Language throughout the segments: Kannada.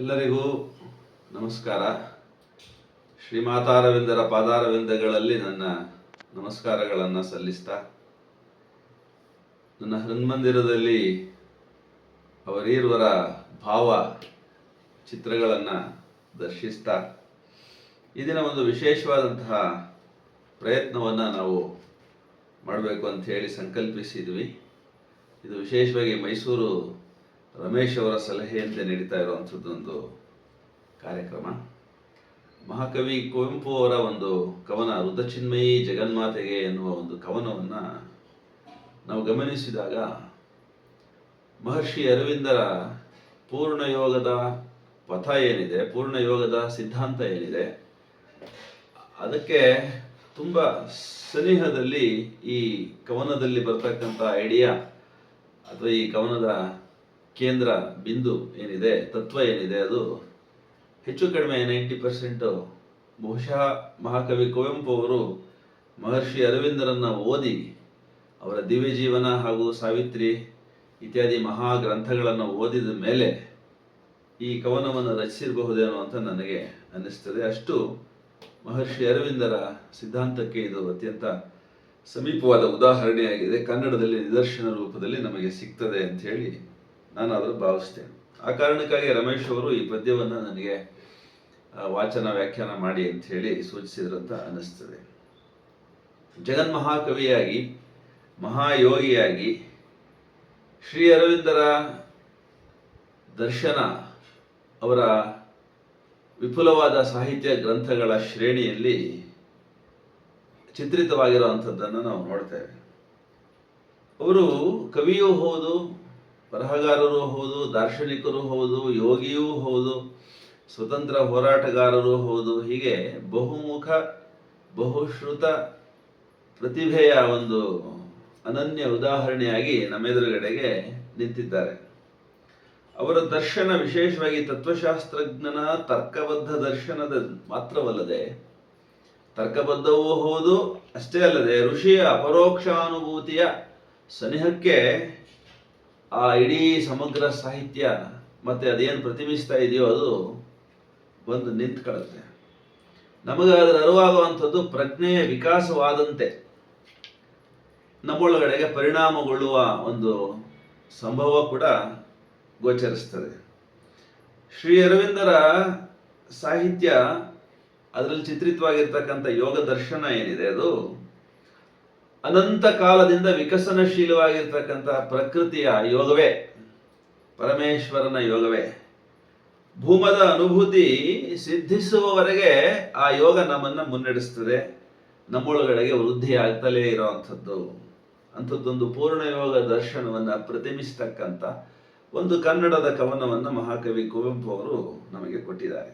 ಎಲ್ಲರಿಗೂ ನಮಸ್ಕಾರ. ಶ್ರೀಮಾತಾರವಿಂದರ ಪಾದಾರವಿಂದಗಳಲ್ಲಿ ನನ್ನ ನಮಸ್ಕಾರಗಳನ್ನು ಸಲ್ಲಿಸ್ತಾ, ನನ್ನ ಹೃನ್ಮಂದಿರದಲ್ಲಿ ಅವರೀರ್ವರ ಭಾವ ಚಿತ್ರಗಳನ್ನು ದರ್ಶಿಸ್ತಾ ಈ ದಿನ ಒಂದು ವಿಶೇಷವಾದಂತಹ ಪ್ರಯತ್ನವನ್ನು ನಾವು ಮಾಡಬೇಕು ಅಂತ ಹೇಳಿ ಸಂಕಲ್ಪಿಸಿದ್ವಿ. ಇದು ವಿಶೇಷವಾಗಿ ಮೈಸೂರು ರಮೇಶ್ ಅವರ ಸಲಹೆಯಂತೆ ನಡೀತಾ ಇರುವಂಥದ್ದೊಂದು ಕಾರ್ಯಕ್ರಮ. ಮಹಾಕವಿ ಕುವೆಂಪು ಅವರ ಒಂದು ಕವನ ಋತಚಿನ್ಮಯಿ ಜಗನ್ಮಾತೆಗೆ ಎನ್ನುವ ಒಂದು ಕವನವನ್ನು ನಾವು ಗಮನಿಸಿದಾಗ ಮಹರ್ಷಿ ಅರವಿಂದರ ಪೂರ್ಣಯೋಗದ ಪಥ ಏನಿದೆ, ಪೂರ್ಣಯೋಗದ ಸಿದ್ಧಾಂತ ಏನಿದೆ, ಅದಕ್ಕೆ ತುಂಬ ಸನಿಹದಲ್ಲಿ ಈ ಕವನದಲ್ಲಿ ಬರ್ತಕ್ಕಂಥ ಐಡಿಯಾ ಅಥವಾ ಈ ಕವನದ ಕೇಂದ್ರ ಬಿಂದು ಏನಿದೆ, ತತ್ವ ಏನಿದೆ, ಅದು ಹೆಚ್ಚು ಕಡಿಮೆ 90% ಬಹುಶಃ ಮಹಾಕವಿ ಕುವೆಂಪು ಅವರು ಮಹರ್ಷಿ ಅರವಿಂದರನ್ನು ಓದಿ ಅವರ ದಿವ್ಯ ಜೀವನ ಹಾಗೂ ಸಾವಿತ್ರಿ ಇತ್ಯಾದಿ ಮಹಾ ಗ್ರಂಥಗಳನ್ನು ಓದಿದ ಮೇಲೆ ಈ ಕವನವನ್ನು ರಚಿಸಿರಬಹುದೇನೋ ಅಂತ ನನಗೆ ಅನ್ನಿಸ್ತದೆ. ಅಷ್ಟು ಮಹರ್ಷಿ ಅರವಿಂದರ ಸಿದ್ಧಾಂತಕ್ಕೆ ಇದು ಅತ್ಯಂತ ಸಮೀಪವಾದ ಉದಾಹರಣೆಯಾಗಿದೆ. ಕನ್ನಡದಲ್ಲಿ ನಿದರ್ಶನ ರೂಪದಲ್ಲಿ ನಮಗೆ ಸಿಗ್ತದೆ ಅಂತ ಹೇಳಿ ನಾನಾದರೂ ಭಾವಿಸ್ತೇನೆ. ಆ ಕಾರಣಕ್ಕಾಗಿ ರಮೇಶ್ ಅವರು ಈ ಪದ್ಯವನ್ನು ನನಗೆ ವಾಚನ ವ್ಯಾಖ್ಯಾನ ಮಾಡಿ ಅಂತ ಹೇಳಿ ಸೂಚಿಸಿದ್ರಂತ ಅನ್ನಿಸ್ತದೆ. ಜಗನ್ಮಹಾಕವಿಯಾಗಿ, ಮಹಾಯೋಗಿಯಾಗಿ ಶ್ರೀ ಅರವಿಂದರ ದರ್ಶನ ಅವರ ವಿಪುಲವಾದ ಸಾಹಿತ್ಯ ಗ್ರಂಥಗಳ ಶ್ರೇಣಿಯಲ್ಲಿ ಚಿತ್ರಿತವಾಗಿರುವಂಥದ್ದನ್ನು ನಾವು ನೋಡ್ತೇವೆ. ಅವರು ಕವಿಯೂ ಹೌದು, ಬರಹಗಾರರು ಹೌದು, ದಾರ್ಶನಿಕರು ಹೌದು, ಯೋಗಿಯೂ ಹೌದು, ಸ್ವತಂತ್ರ ಹೋರಾಟಗಾರರು ಹೌದು. ಹೀಗೆ ಬಹುಮುಖ ಬಹುಶ್ರುತ ಪ್ರತಿಭೆಯ ಒಂದು ಅನನ್ಯ ಉದಾಹರಣೆಯಾಗಿ ನಮ್ಮೆದುರುಗಡೆಗೆ ನಿಂತಿದ್ದಾರೆ. ಅವರ ದರ್ಶನ ವಿಶೇಷವಾಗಿ ತತ್ವಶಾಸ್ತ್ರಜ್ಞನ ತರ್ಕಬದ್ಧ ದರ್ಶನದ ಮಾತ್ರವಲ್ಲದೆ, ತರ್ಕಬದ್ಧವೂ ಹೌದು, ಅಷ್ಟೇ ಅಲ್ಲದೆ ಋಷಿಯ ಅಪರೋಕ್ಷಾನುಭೂತಿಯ ಸನಿಹಕ್ಕೆ ಆ ಇಡೀ ಸಮಗ್ರ ಸಾಹಿತ್ಯ ಮತ್ತೆ ಅದೇನು ಪ್ರತಿಬಿಂಬಿಸ್ತಾ ಇದೆಯೋ ಅದು ಬಂದು ನಿಂತ್ಕೊಳ್ಳುತ್ತೆ. ನಮಗೆ ಅದರ ಅರಿವಾಗುವಂಥದ್ದು ಪ್ರಜ್ಞೆಯ ವಿಕಾಸವಾದಂತೆ ನಮ್ಮೊಳಗಡೆಗೆ ಪರಿಣಾಮಗೊಳ್ಳುವ ಒಂದು ಸಂಭವ ಕೂಡ ಗೋಚರಿಸ್ತದೆ. ಶ್ರೀ ಅರವಿಂದರ ಸಾಹಿತ್ಯ, ಅದರಲ್ಲಿ ಚಿತ್ರಿತವಾಗಿರ್ತಕ್ಕಂಥ ಯೋಗ ದರ್ಶನ ಏನಿದೆ, ಅದು ಅನಂತ ಕಾಲದಿಂದ ವಿಕಸನಶೀಲವಾಗಿರ್ತಕ್ಕಂಥ ಪ್ರಕೃತಿಯ ಯೋಗವೇ, ಪರಮೇಶ್ವರನ ಯೋಗವೇ. ಭೂಮದ ಅನುಭೂತಿ ಸಿದ್ಧಿಸುವವರೆಗೆ ಆ ಯೋಗ ನಮ್ಮನ್ನು ಮುನ್ನಡೆಸ್ತದೆ, ನಮ್ಮೊಳಗಡೆಗೆ ವೃದ್ಧಿ ಆಗ್ತಲೇ ಇರೋವಂಥದ್ದು. ಅಂಥದ್ದೊಂದು ಪೂರ್ಣಯೋಗ ದರ್ಶನವನ್ನು ಪ್ರತಿಬಿಂಬಿಸ್ತಕ್ಕಂಥ ಒಂದು ಕನ್ನಡದ ಕವನವನ್ನು ಮಹಾಕವಿ ಕುವೆಂಪು ಅವರು ನಮಗೆ ಕೊಟ್ಟಿದ್ದಾರೆ.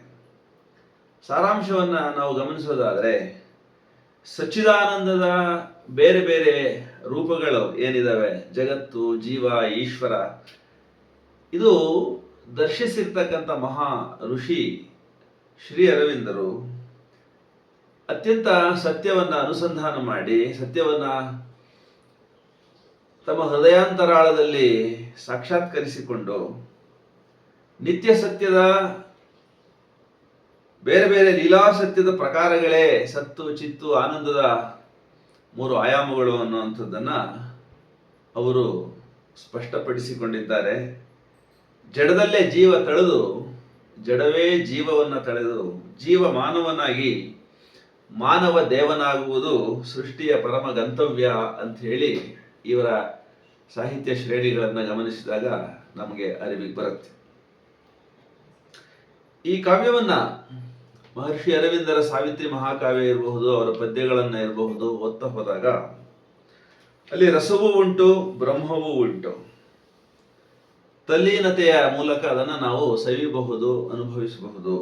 ಸಾರಾಂಶವನ್ನು ನಾವು ಗಮನಿಸೋದಾದರೆ, ಸಚ್ಚಿದಾನಂದದ ಬೇರೆ ಬೇರೆ ರೂಪಗಳು ಏನಿದಾವೆ, ಜಗತ್ತು, ಜೀವ, ಈಶ್ವರ, ಇದು ದರ್ಶಿಸಿರ್ತಕ್ಕಂಥ ಮಹಾ ಋಷಿ ಶ್ರೀ ಅರವಿಂದರು ಅತ್ಯಂತ ಸತ್ಯವನ್ನು ಅನುಸಂಧಾನ ಮಾಡಿ, ಸತ್ಯವನ್ನು ತಮ್ಮ ಹೃದಯಾಂತರಾಳದಲ್ಲಿ ಸಾಕ್ಷಾತ್ಕರಿಸಿಕೊಂಡು, ನಿತ್ಯ ಸತ್ಯದ ಬೇರೆ ಬೇರೆ ಲೀಲಾಸತ್ಯದ ಪ್ರಕಾರಗಳೇ ಸತ್ತು, ಚಿತ್ತು, ಆನಂದದ 3 ಆಯಾಮಗಳು ಅನ್ನುವಂಥದ್ದನ್ನು ಅವರು ಸ್ಪಷ್ಟಪಡಿಸಿಕೊಂಡಿದ್ದಾರೆ. ಜಡದಲ್ಲೇ ಜೀವ ತಳೆದು, ಜಡವೇ ಜೀವವನ್ನು ತಳೆದು ಜೀವ ಮಾನವನಾಗಿ ಮಾನವ ದೇವನಾಗುವುದು ಸೃಷ್ಟಿಯ ಪರಮ ಗಂತವ್ಯ ಅಂತ ಹೇಳಿ ಇವರ ಸಾಹಿತ್ಯ ಶ್ರೇಣಿಗಳನ್ನು ಗಮನಿಸಿದಾಗ ನಮಗೆ ಅರಿವಿಗೆ ಬರುತ್ತೆ. ಈ ಕಾವ್ಯವನ್ನ ಮಹರ್ಷಿ ಅರವಿಂದರ ಸಾವಿತ್ರಿ ಮಹಾಕಾವ್ಯ ಇರಬಹುದು, ಅವರ ಪದ್ಯಗಳನ್ನು ಇರಬಹುದು ಓದ್ತಾ ಹೋದಾಗ ಅಲ್ಲಿ ರಸವೂ ಉಂಟು, ಬ್ರಹ್ಮವೂ ಉಂಟು. ತಲ್ಲೀನತೆಯ ಮೂಲಕ ಅದನ್ನು ನಾವು ಸವಿಯಬಹುದು, ಅನುಭವಿಸಬಹುದು.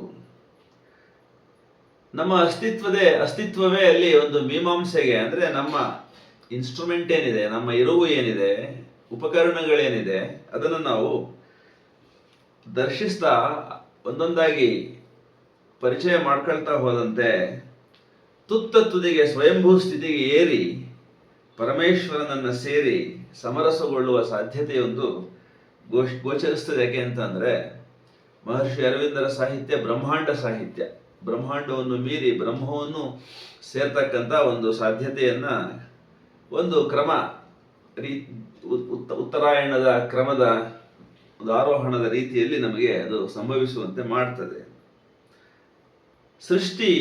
ನಮ್ಮ ಅಸ್ತಿತ್ವವೇ ಅಲ್ಲಿ ಒಂದು ಮೀಮಾಂಸೆಗೆ, ಅಂದರೆ ನಮ್ಮ ಇನ್ಸ್ಟ್ರೂಮೆಂಟ್ ಏನಿದೆ, ನಮ್ಮ ಇರುವು ಏನಿದೆ, ಉಪಕರಣಗಳೇನಿದೆ, ಅದನ್ನು ನಾವು ದರ್ಶಿಸ್ತಾ ಒಂದೊಂದಾಗಿ ಪರಿಚಯ ಮಾಡ್ಕೊಳ್ತಾ ಹೋದಂತೆ ತುದಿಗೆ ಸ್ವಯಂಭೂ ಸ್ಥಿತಿಗೆ ಏರಿ ಪರಮೇಶ್ವರನನ್ನು ಸೇರಿ ಸಮರಸಗೊಳ್ಳುವ ಸಾಧ್ಯತೆಯೊಂದು ಗೋಚರಿಸ್ತದೆ. ಯಾಕೆ ಅಂತಂದರೆ ಮಹರ್ಷಿ ಅರವಿಂದರ ಸಾಹಿತ್ಯ ಬ್ರಹ್ಮಾಂಡ ಸಾಹಿತ್ಯ. ಬ್ರಹ್ಮಾಂಡವನ್ನು ಮೀರಿ ಬ್ರಹ್ಮವನ್ನು ಸೇರ್ತಕ್ಕಂಥ ಒಂದು ಸಾಧ್ಯತೆಯನ್ನ, ಒಂದು ಕ್ರಮ, ಉತ್ತರಾಯಣದ ಕ್ರಮದ ಒಂದು ಆರೋಹಣದ ರೀತಿಯಲ್ಲಿ ನಮಗೆ ಅದು ಸಂಭವಿಸುವಂತೆ ಮಾಡ್ತದೆ. ಸೃಷ್ಟಿ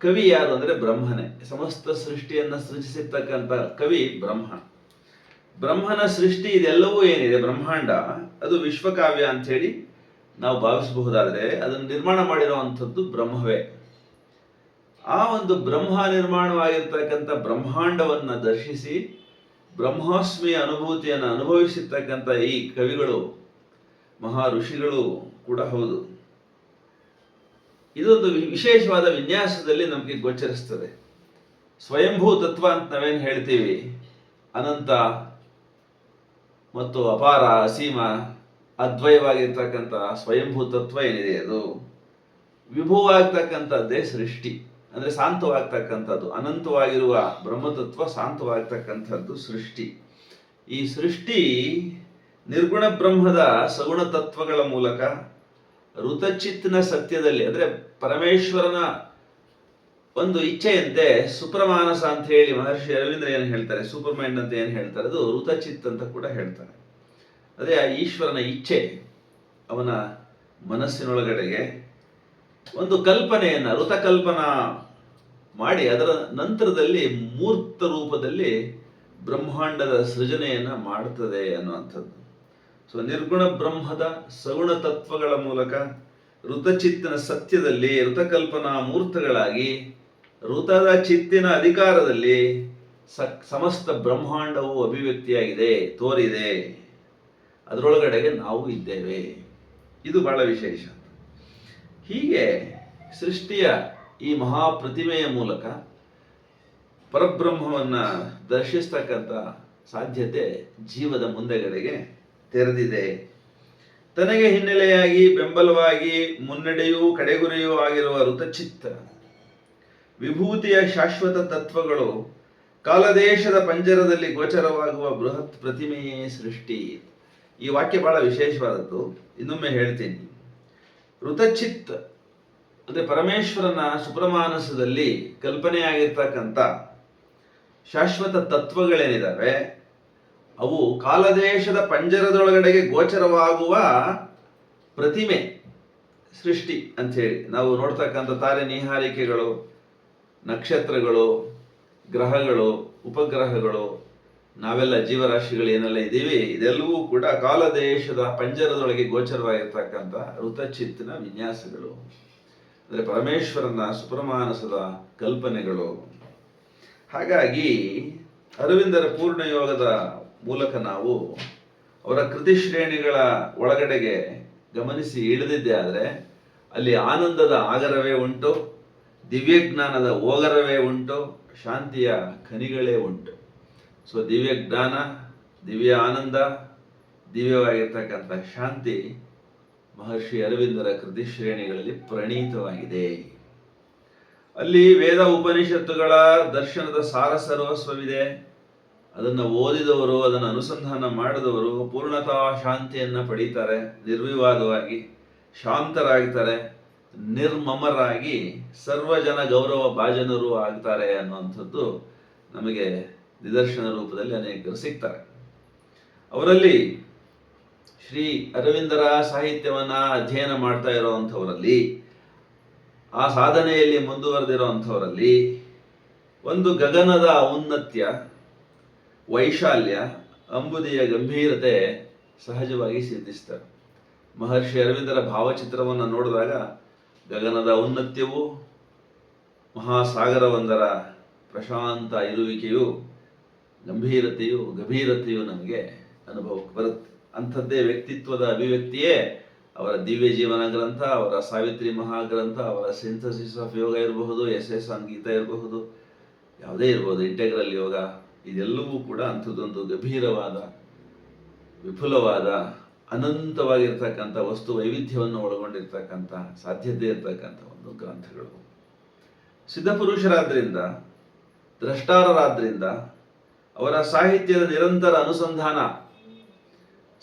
ಕವಿ ಯಾರು ಅಂದರೆ ಬ್ರಹ್ಮನೇ. ಸಮಸ್ತ ಸೃಷ್ಟಿಯನ್ನ ಸೃಜಿಸಿರ್ತಕ್ಕಂಥ ಕವಿ ಬ್ರಹ್ಮ. ಬ್ರಹ್ಮನ ಸೃಷ್ಟಿ ಇದೆಲ್ಲವೂ ಏನಿದೆ ಬ್ರಹ್ಮಾಂಡ, ಅದು ವಿಶ್ವಕಾವ್ಯ ಅಂತ ಹೇಳಿ ನಾವು ಭಾವಿಸಬಹುದಾದ್ರೆ ಅದನ್ನು ನಿರ್ಮಾಣ ಮಾಡಿರುವಂಥದ್ದು ಬ್ರಹ್ಮವೇ. ಆ ಒಂದು ಬ್ರಹ್ಮ ನಿರ್ಮಾಣವಾಗಿರ್ತಕ್ಕಂಥ ಬ್ರಹ್ಮಾಂಡವನ್ನ ದರ್ಶಿಸಿ ಬ್ರಹ್ಮಾಸ್ಮಿಯ ಅನುಭೂತಿಯನ್ನು ಅನುಭವಿಸಿರ್ತಕ್ಕಂಥ ಈ ಕವಿಗಳು ಮಹಾ ಋಷಿಗಳು ಕೂಡ ಹೌದು. ಇದೊಂದು ವಿಶೇಷವಾದ ವಿನ್ಯಾಸದಲ್ಲಿ ನಮಗೆ ಗೋಚರಿಸ್ತದೆ. ಸ್ವಯಂಭೂ ತತ್ವ ಅಂತ ನಾವೇನು ಹೇಳ್ತೀವಿ, ಅನಂತ ಮತ್ತು ಅಪಾರ, ಅಸೀಮ, ಅದ್ವಯವಾಗಿರ್ತಕ್ಕಂಥ ಸ್ವಯಂಭೂ ತತ್ವ ಏನಿದೆ ಅದು ವಿಭುವಾಗ್ತಕ್ಕಂಥದ್ದೇ ಸೃಷ್ಟಿ. ಅಂದರೆ ಶಾಂತವಾಗ್ತಕ್ಕಂಥದ್ದು. ಅನಂತವಾಗಿರುವ ಬ್ರಹ್ಮತತ್ವ ಶಾಂತವಾಗ್ತಕ್ಕಂಥದ್ದು ಸೃಷ್ಟಿ. ಈ ಸೃಷ್ಟಿ ನಿರ್ಗುಣ ಬ್ರಹ್ಮದ ಸಗುಣ ತತ್ವಗಳ ಮೂಲಕ ಋತಚಿತ್ನ ಸತ್ಯದಲ್ಲಿ, ಅಂದರೆ ಪರಮೇಶ್ವರನ ಒಂದು ಇಚ್ಛೆಯಂತೆ ಸುಪ್ರಮಾನಸ ಅಂತ ಹೇಳಿ ಮಹರ್ಷಿ ಅರವಿಂದ್ರ ಏನು ಹೇಳ್ತಾರೆ, ಸೂಪರ್ ಮೈಂಡ್ ಅಂತ ಏನು ಹೇಳ್ತಾರೆ, ಅದು ಋತಚಿತ್ ಅಂತ ಕೂಡ ಹೇಳ್ತಾರೆ. ಅದೇ ಆ ಈಶ್ವರನ ಇಚ್ಛೆ, ಅವನ ಮನಸ್ಸಿನೊಳಗಡೆಗೆ ಒಂದು ಕಲ್ಪನೆಯನ್ನ ಋತಕಲ್ಪನಾ ಮಾಡಿ ಅದರ ನಂತರದಲ್ಲಿ ಮೂರ್ತ ರೂಪದಲ್ಲಿ ಬ್ರಹ್ಮಾಂಡದ ಸೃಜನೆಯನ್ನ ಮಾಡುತ್ತದೆ ಅನ್ನುವಂಥದ್ದು. ಸೊ ನಿರ್ಗುಣ ಬ್ರಹ್ಮದ ಸಗುಣ ತತ್ವಗಳ ಮೂಲಕ ಋತಚಿತ್ತಿನ ಸತ್ಯದಲ್ಲಿ ಋತಕಲ್ಪನಾ ಮೂರ್ತಗಳಾಗಿ ಋತದ ಚಿತ್ತಿನ ಅಧಿಕಾರದಲ್ಲಿ ಸಮಸ್ತ ಬ್ರಹ್ಮಾಂಡವು ಅಭಿವ್ಯಕ್ತಿಯಾಗಿದೆ, ತೋರಿದೆ. ಅದರೊಳಗಡೆಗೆ ನಾವು ಇದ್ದೇವೆ. ಇದು ಬಹಳ ವಿಶೇಷ. ಹೀಗೆ ಸೃಷ್ಟಿಯ ಈ ಮಹಾಪ್ರತಿಮೆಯ ಮೂಲಕ ಪರಬ್ರಹ್ಮವನ್ನ ದರ್ಶಿಸ್ತಕ್ಕಂಥ ಸಾಧ್ಯತೆ ಜೀವದ ಮುಂದೆಗಡೆಗೆ ತೆರೆದಿದೆ. ತನಗೆ ಹಿನ್ನೆಲೆಯಾಗಿ ಬೆಂಬಲವಾಗಿ ಮುನ್ನಡೆಯೂ ಕಡೆಗುರಿಯೂ ಆಗಿರುವ ಋತಚಿತ್ತ ವಿಭೂತಿಯ ಶಾಶ್ವತ ತತ್ವಗಳು ಕಾಲದೇಶದ ಪಂಜರದಲ್ಲಿ ಗೋಚರವಾಗುವ ಬೃಹತ್ ಪ್ರತಿಮೆಯೇ ಸೃಷ್ಟಿ. ಈ ವಾಕ್ಯ ಬಹಳ ವಿಶೇಷವಾದದ್ದು. ಇನ್ನೊಮ್ಮೆ ಹೇಳ್ತೀನಿ. ಋತಚಿತ್ ಅಂದರೆ ಪರಮೇಶ್ವರನ ಸುಪ್ರಮಾನಸದಲ್ಲಿ ಕಲ್ಪನೆಯಾಗಿರ್ತಕ್ಕಂಥ ಶಾಶ್ವತ ತತ್ವಗಳೇನಿದ್ದಾವೆ ಅವು ಕಾಲದೇಶದ ಪಂಜರದೊಳಗಡೆಗೆ ಗೋಚರವಾಗುವ ಪ್ರತಿಮೆ ಸೃಷ್ಟಿ ಅಂಥೇಳಿ ನಾವು ನೋಡ್ತಕ್ಕಂಥ ತಾರೆ ನಿಹಾರಿಕೆಗಳು, ನಕ್ಷತ್ರಗಳು, ಗ್ರಹಗಳು, ಉಪಗ್ರಹಗಳು, ನಾವೆಲ್ಲ ಜೀವರಾಶಿಗಳು ಏನೆಲ್ಲ ಇದ್ದೀವಿ, ಇದೆಲ್ಲವೂ ಕೂಡ ಕಾಲದೇಶದ ಪಂಜರದೊಳಗೆ ಗೋಚರವಾಗಿರ್ತಕ್ಕಂಥ ಋತಚಿತ್ತಿನ ವಿನ್ಯಾಸಗಳು. ಅಂದರೆ ಪರಮೇಶ್ವರನ ಸುಪ್ರಮಾನಸದ ಕಲ್ಪನೆಗಳು. ಹಾಗಾಗಿ ಅರವಿಂದರ ಪೂರ್ಣಯೋಗದ ಮೂಲಕ ನಾವು ಅವರ ಕೃತಿ ಶ್ರೇಣಿಗಳ ಒಳಗಡೆಗೆ ಗಮನಿಸಿ ಇಳಿದಿದ್ದೆ ಆದರೆ ಅಲ್ಲಿ ಆನಂದದ ಆಗರವೇ ಉಂಟು, ದಿವ್ಯಜ್ಞಾನದ ಓಗರವೇ ಉಂಟು, ಶಾಂತಿಯ ಖನಿಗಳೇ ಉಂಟು. ಸೊ ದಿವ್ಯಜ್ಞಾನ, ದಿವ್ಯ ಆನಂದ, ದಿವ್ಯವಾಗಿರ್ತಕ್ಕಂಥ ಶಾಂತಿ ಮಹರ್ಷಿ ಅರವಿಂದರ ಕೃತಿ ಶ್ರೇಣಿಗಳಲ್ಲಿ ಪ್ರಣೀತವಾಗಿದೆ. ಅಲ್ಲಿ ವೇದ ಉಪನಿಷತ್ತುಗಳ ದರ್ಶನದ ಸಾರ ಸರ್ವಸ್ವವಿದೆ. ಅದನ್ನು ಓದಿದವರು, ಅದನ್ನು ಅನುಸಂಧಾನ ಮಾಡಿದವರು ಪೂರ್ಣತಾ ಶಾಂತಿಯನ್ನು ಪಡೀತಾರೆ. ನಿರ್ವಿವಾದವಾಗಿ ಶಾಂತರಾಗ್ತಾರೆ, ನಿರ್ಮಮರಾಗಿ ಸರ್ವಜನ ಗೌರವ ಭಾಜನರು ಆಗ್ತಾರೆ ಅನ್ನುವಂಥದ್ದು ನಮಗೆ ನಿದರ್ಶನ ರೂಪದಲ್ಲಿ ಅನೇಕರು ಸಿಗ್ತಾರೆ. ಅವರಲ್ಲಿ ಶ್ರೀ ಅರವಿಂದರ ಸಾಹಿತ್ಯವನ್ನ ಅಧ್ಯಯನ ಮಾಡ್ತಾ ಇರೋವಂಥವರಲ್ಲಿ, ಆ ಸಾಧನೆಯಲ್ಲಿ ಮುಂದುವರೆದಿರೋವಂಥವರಲ್ಲಿ ಒಂದು ಗಗನದ ಔನ್ನತ್ಯ, ವೈಶಾಲ್ಯ, ಅಂಬುದಿಯ ಗಂಭೀರತೆ ಸಹಜವಾಗಿ ಸಿದ್ಧಿಸ್ತಾರೆ. ಮಹರ್ಷಿ ಅರವಿಂದರ ಭಾವಚಿತ್ರವನ್ನು ನೋಡಿದಾಗ ಗಗನದ ಔನ್ನತ್ಯವು, ಮಹಾಸಾಗರವೊಂದರ ಪ್ರಶಾಂತ ಇರುವಿಕೆಯು, ಗಂಭೀರತೆಯು ನಮಗೆ ಅನುಭವಕ್ಕೆ ಬರುತ್ತೆ. ಅಂಥದ್ದೇ ವ್ಯಕ್ತಿತ್ವದ ಅಭಿವ್ಯಕ್ತಿಯೇ ಅವರ ದಿವ್ಯ ಜೀವನ ಗ್ರಂಥ, ಅವರ ಸಾವಿತ್ರಿ ಮಹಾಗ್ರಂಥ, ಅವರ ಸಿಂಥಸಿಸ್ ಆಫ್ ಯೋಗ ಇರಬಹುದು, ಎಸ್ ಆನ್ ಗೀತಾ ಇರಬಹುದು, ಯಾವುದೇ ಇರಬಹುದು, ಇಂಟೆಗ್ರಲ್ ಯೋಗ, ಇದೆಲ್ಲವೂ ಕೂಡ ಅಂಥದ್ದೊಂದು ಗಂಭೀರವಾದ, ವಿಪುಲವಾದ, ಅನಂತವಾಗಿರ್ತಕ್ಕಂಥ ವಸ್ತು ವೈವಿಧ್ಯವನ್ನು ಒಳಗೊಂಡಿರ್ತಕ್ಕಂಥ ಸಾಧ್ಯತೆ ಇರ್ತಕ್ಕಂಥ ಒಂದು ಗ್ರಂಥಗಳು. ಸಿದ್ಧಪುರುಷರಾದ್ರಿಂದ, ದ್ರಷ್ಟಾರರಾದ್ರಿಂದ ಅವರ ಸಾಹಿತ್ಯದ ನಿರಂತರ ಅನುಸಂಧಾನ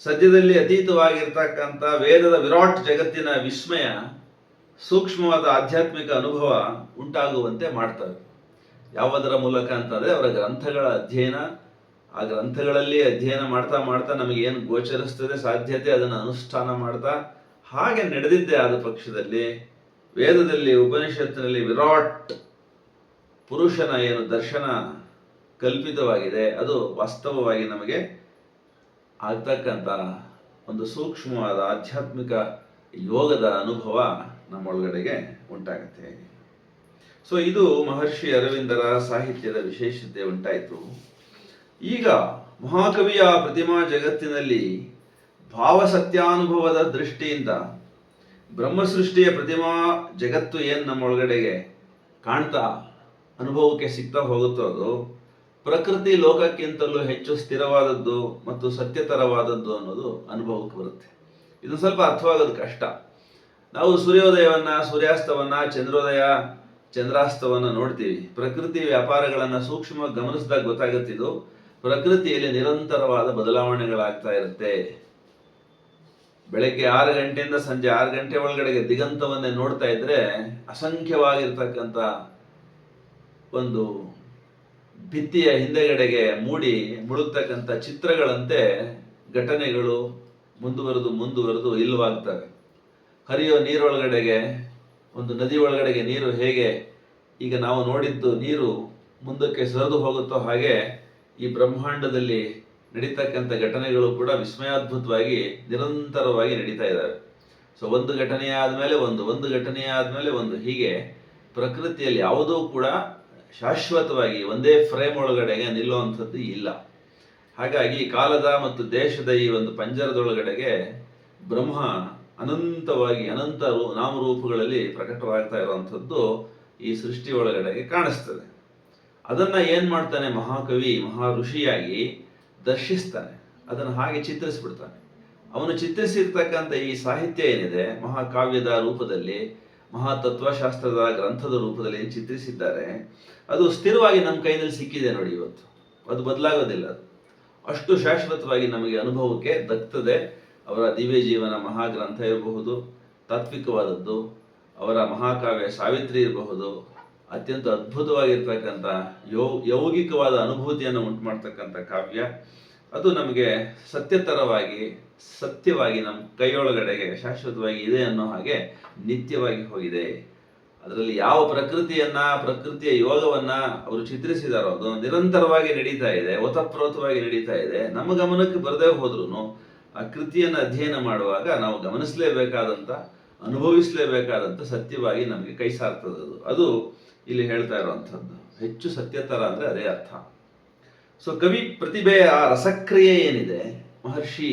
ಸದ್ಯದಲ್ಲಿ ಅತೀತವಾಗಿರ್ತಕ್ಕಂಥ ವೇದದ ವಿರಾಟ್ ಜಗತ್ತಿನ ವಿಸ್ಮಯ, ಸೂಕ್ಷ್ಮವಾದ ಆಧ್ಯಾತ್ಮಿಕ ಅನುಭವ ಉಂಟಾಗುವಂತೆ ಮಾಡ್ತಾರೆ. ಯಾವುದರ ಮೂಲಕ ಅಂತಂದರೆ ಅವರ ಗ್ರಂಥಗಳ ಅಧ್ಯಯನ, ಆ ಗ್ರಂಥಗಳಲ್ಲಿ ಅಧ್ಯಯನ ಮಾಡ್ತಾ ಮಾಡ್ತಾ ನಮಗೇನು ಗೋಚರಿಸ್ತದೆ ಸಾಧ್ಯತೆ ಅದನ್ನು ಅನುಷ್ಠಾನ ಮಾಡ್ತಾ, ಹಾಗೆ ನಡೆದಿದ್ದೇ ಆದ ಪಕ್ಷದಲ್ಲಿ ವೇದದಲ್ಲಿ ಉಪನಿಷತ್ತಿನಲ್ಲಿ ವಿರಾಟ್ ಪುರುಷನ ಏನು ದರ್ಶನ ಕಲ್ಪಿತವಾಗಿದೆ ಅದು ವಾಸ್ತವವಾಗಿ ನಮಗೆ ಆಗ್ತಕ್ಕಂಥ ಒಂದು ಸೂಕ್ಷ್ಮವಾದ ಆಧ್ಯಾತ್ಮಿಕ ಯೋಗದ ಅನುಭವ ನಮ್ಮೊಳಗಡೆಗೆ ಉಂಟಾಗುತ್ತೆ. ಸೊ ಇದು ಮಹರ್ಷಿ ಅರವಿಂದರ ಸಾಹಿತ್ಯದ ವಿಶೇಷತೆ ಉಂಟಾಯಿತು. ಈಗ ಮಹಾಕವಿಯ ಪ್ರತಿಮಾ ಜಗತ್ತಿನಲ್ಲಿ ಭಾವಸತ್ಯಾನುಭವದ ದೃಷ್ಟಿಯಿಂದ ಬ್ರಹ್ಮಸೃಷ್ಟಿಯ ಪ್ರತಿಮಾ ಜಗತ್ತು ಏನು ನಮ್ಮೊಳಗಡೆಗೆ ಕಾಣ್ತಾ ಅನುಭವಕ್ಕೆ ಸಿಗ್ತಾ ಹೋಗುತ್ತೋ ಅದು ಪ್ರಕೃತಿ ಲೋಕಕ್ಕಿಂತಲೂ ಹೆಚ್ಚು ಸ್ಥಿರವಾದದ್ದು ಮತ್ತು ಸತ್ಯತರವಾದದ್ದು ಅನ್ನೋದು ಅನುಭವಕ್ಕೆ ಬರುತ್ತೆ. ಇದು ಸ್ವಲ್ಪ ಅರ್ಥವಾಗೋದು ಕಷ್ಟ. ನಾವು ಸೂರ್ಯೋದಯವನ್ನ, ಸೂರ್ಯಾಸ್ತವನ್ನ, ಚಂದ್ರೋದಯ ಚಂದ್ರಾಸ್ತವನ್ನ ನೋಡ್ತೀವಿ. ಪ್ರಕೃತಿ ವ್ಯಾಪಾರಗಳನ್ನ ಸೂಕ್ಷ್ಮವಾಗಿ ಗಮನಿಸಿದಾಗ ಗೊತ್ತಾಗುತ್ತಿದ್ದು ಪ್ರಕೃತಿಯಲ್ಲಿ ನಿರಂತರವಾದ ಬದಲಾವಣೆಗಳಾಗ್ತಾ ಇರುತ್ತೆ. ಬೆಳಗ್ಗೆ 6 ಗಂಟೆಯಿಂದ ಸಂಜೆ 6 ಗಂಟೆ ಒಳಗಡೆಗೆ ದಿಗಂತವನ್ನೇ ನೋಡ್ತಾ ಇದ್ರೆ ಅಸಂಖ್ಯವಾಗಿರ್ತಕ್ಕಂಥ ಒಂದು ಭಿತ್ತಿಯ ಹಿಂದೆಗಡೆಗೆ ಮೂಡಿ ಮುಳುಗ್ತಕ್ಕಂಥ ಚಿತ್ರಗಳಂತೆ ಘಟನೆಗಳು ಮುಂದುವರೆದು ಇಲ್ಲವಾಗ್ತವೆ. ಹರಿಯೋ ನೀರೊಳಗಡೆಗೆ, ಒಂದು ನದಿ ಒಳಗಡೆಗೆ ನೀರು ಹೇಗೆ ಈಗ ನಾವು ನೋಡಿದ್ದು ನೀರು ಮುಂದಕ್ಕೆ ಸರಿದು ಹೋಗುತ್ತೋ ಹಾಗೆ ಈ ಬ್ರಹ್ಮಾಂಡದಲ್ಲಿ ನಡೀತಕ್ಕಂಥ ಘಟನೆಗಳು ಕೂಡ ವಿಸ್ಮಯಾದ್ಭುತವಾಗಿ ನಿರಂತರವಾಗಿ ನಡೀತಾ ಇದ್ದಾವೆ. ಸೊ ಒಂದು ಘಟನೆ ಆದಮೇಲೆ ಒಂದು ಘಟನೆ ಆದಮೇಲೆ ಒಂದು, ಹೀಗೆ ಪ್ರಕೃತಿಯಲ್ಲಿ ಯಾವುದೂ ಕೂಡ ಶಾಶ್ವತವಾಗಿ ಒಂದೇ ಫ್ರೇಮ್ ಒಳಗಡೆಗೆ ನಿಲ್ಲುವಂಥದ್ದು ಇಲ್ಲ. ಹಾಗಾಗಿ ಕಾಲದ ಮತ್ತು ದೇಶದ ಈ ಒಂದು ಪಂಜರದೊಳಗಡೆಗೆ ಬ್ರಹ್ಮ ಅನಂತವಾಗಿ ಅನಂತ ನಾಮರೂಪಗಳಲ್ಲಿ ಪ್ರಕಟವಾಗ್ತಾ ಇರುವಂಥದ್ದು ಈ ಸೃಷ್ಟಿ ಒಳಗಡೆಗೆ ಕಾಣಿಸ್ತದೆ. ಅದನ್ನ ಏನ್ ಮಾಡ್ತಾನೆ ಮಹಾಕವಿ, ಮಹಾ ಋಷಿಯಾಗಿ ದರ್ಶಿಸ್ತಾನೆ, ಅದನ್ನು ಹಾಗೆ ಚಿತ್ರಿಸ್ಬಿಡ್ತಾನೆ. ಅವನು ಚಿತ್ರಿಸಿರ್ತಕ್ಕಂಥ ಈ ಸಾಹಿತ್ಯ ಏನಿದೆ ಮಹಾಕಾವ್ಯದ ರೂಪದಲ್ಲಿ, ಮಹಾ ತತ್ವಶಾಸ್ತ್ರದ ಗ್ರಂಥದ ರೂಪದಲ್ಲಿ ಏನು ಚಿತ್ರಿಸಿದ್ದಾರೆ ಅದು ಸ್ಥಿರವಾಗಿ ನಮ್ಮ ಕೈನಲ್ಲಿ ಸಿಕ್ಕಿದೆ ನೋಡಿ. ಇವತ್ತು ಅದು ಬದಲಾಗೋದಿಲ್ಲ. ಅದು ಅಷ್ಟು ಶಾಶ್ವತವಾಗಿ ನಮಗೆ ಅನುಭವಕ್ಕೆ ದಕ್ತದೆ. ಅವರ ದಿವ್ಯ ಜೀವನ ಮಹಾಗ್ರಂಥ ಇರಬಹುದು, ತಾತ್ವಿಕವಾದದ್ದು, ಅವರ ಮಹಾಕಾವ್ಯ ಸಾವಿತ್ರಿ ಇರಬಹುದು, ಅತ್ಯಂತ ಅದ್ಭುತವಾಗಿರ್ತಕ್ಕಂಥ ಯೌಗಿಕವಾದ ಅನುಭೂತಿಯನ್ನು ಉಂಟು ಮಾಡ್ತಕ್ಕಂಥ ಕಾವ್ಯ. ಅದು ನಮಗೆ ಸತ್ಯವಾಗಿ ನಮ್ಮ ಕೈಯೊಳಗಡೆಗೆ ಶಾಶ್ವತವಾಗಿ ಇದೆ ಅನ್ನೋ ಹಾಗೆ ನಿತ್ಯವಾಗಿ ಹೋಗಿದೆ. ಅದರಲ್ಲಿ ಯಾವ ಪ್ರಕೃತಿಯ ಯೋಗವನ್ನ ಅವರು ಚಿತ್ರಿಸಿದಾರೋ ಅದು ನಿರಂತರವಾಗಿ ನಡೀತಾ ಇದೆ, ಓತಪ್ರೋತವಾಗಿ ನಡೀತಾ ಇದೆ. ನಮ್ಮ ಗಮನಕ್ಕೆ ಬರದೇ ಹೋದ್ರೂ ಆ ಕೃತಿಯನ್ನು ಅಧ್ಯಯನ ಮಾಡುವಾಗ ನಾವು ಗಮನಿಸಲೇಬೇಕಾದಂಥ, ಅನುಭವಿಸಲೇಬೇಕಾದಂಥ ಸತ್ಯವಾಗಿ ನಮಗೆ ಕೈ ಸಾರ್ತದೆ. ಅದು ಇಲ್ಲಿ ಹೇಳ್ತಾ ಇರುವಂಥದ್ದು. ಹೆಚ್ಚು ಸತ್ಯತರ ಅಂದ್ರೆ ಅದೇ ಅರ್ಥ. ಸೊ ಕವಿ ಪ್ರತಿಭೆಯ ಆ ರಸಕ್ರಿಯೆ ಏನಿದೆ, ಮಹರ್ಷಿ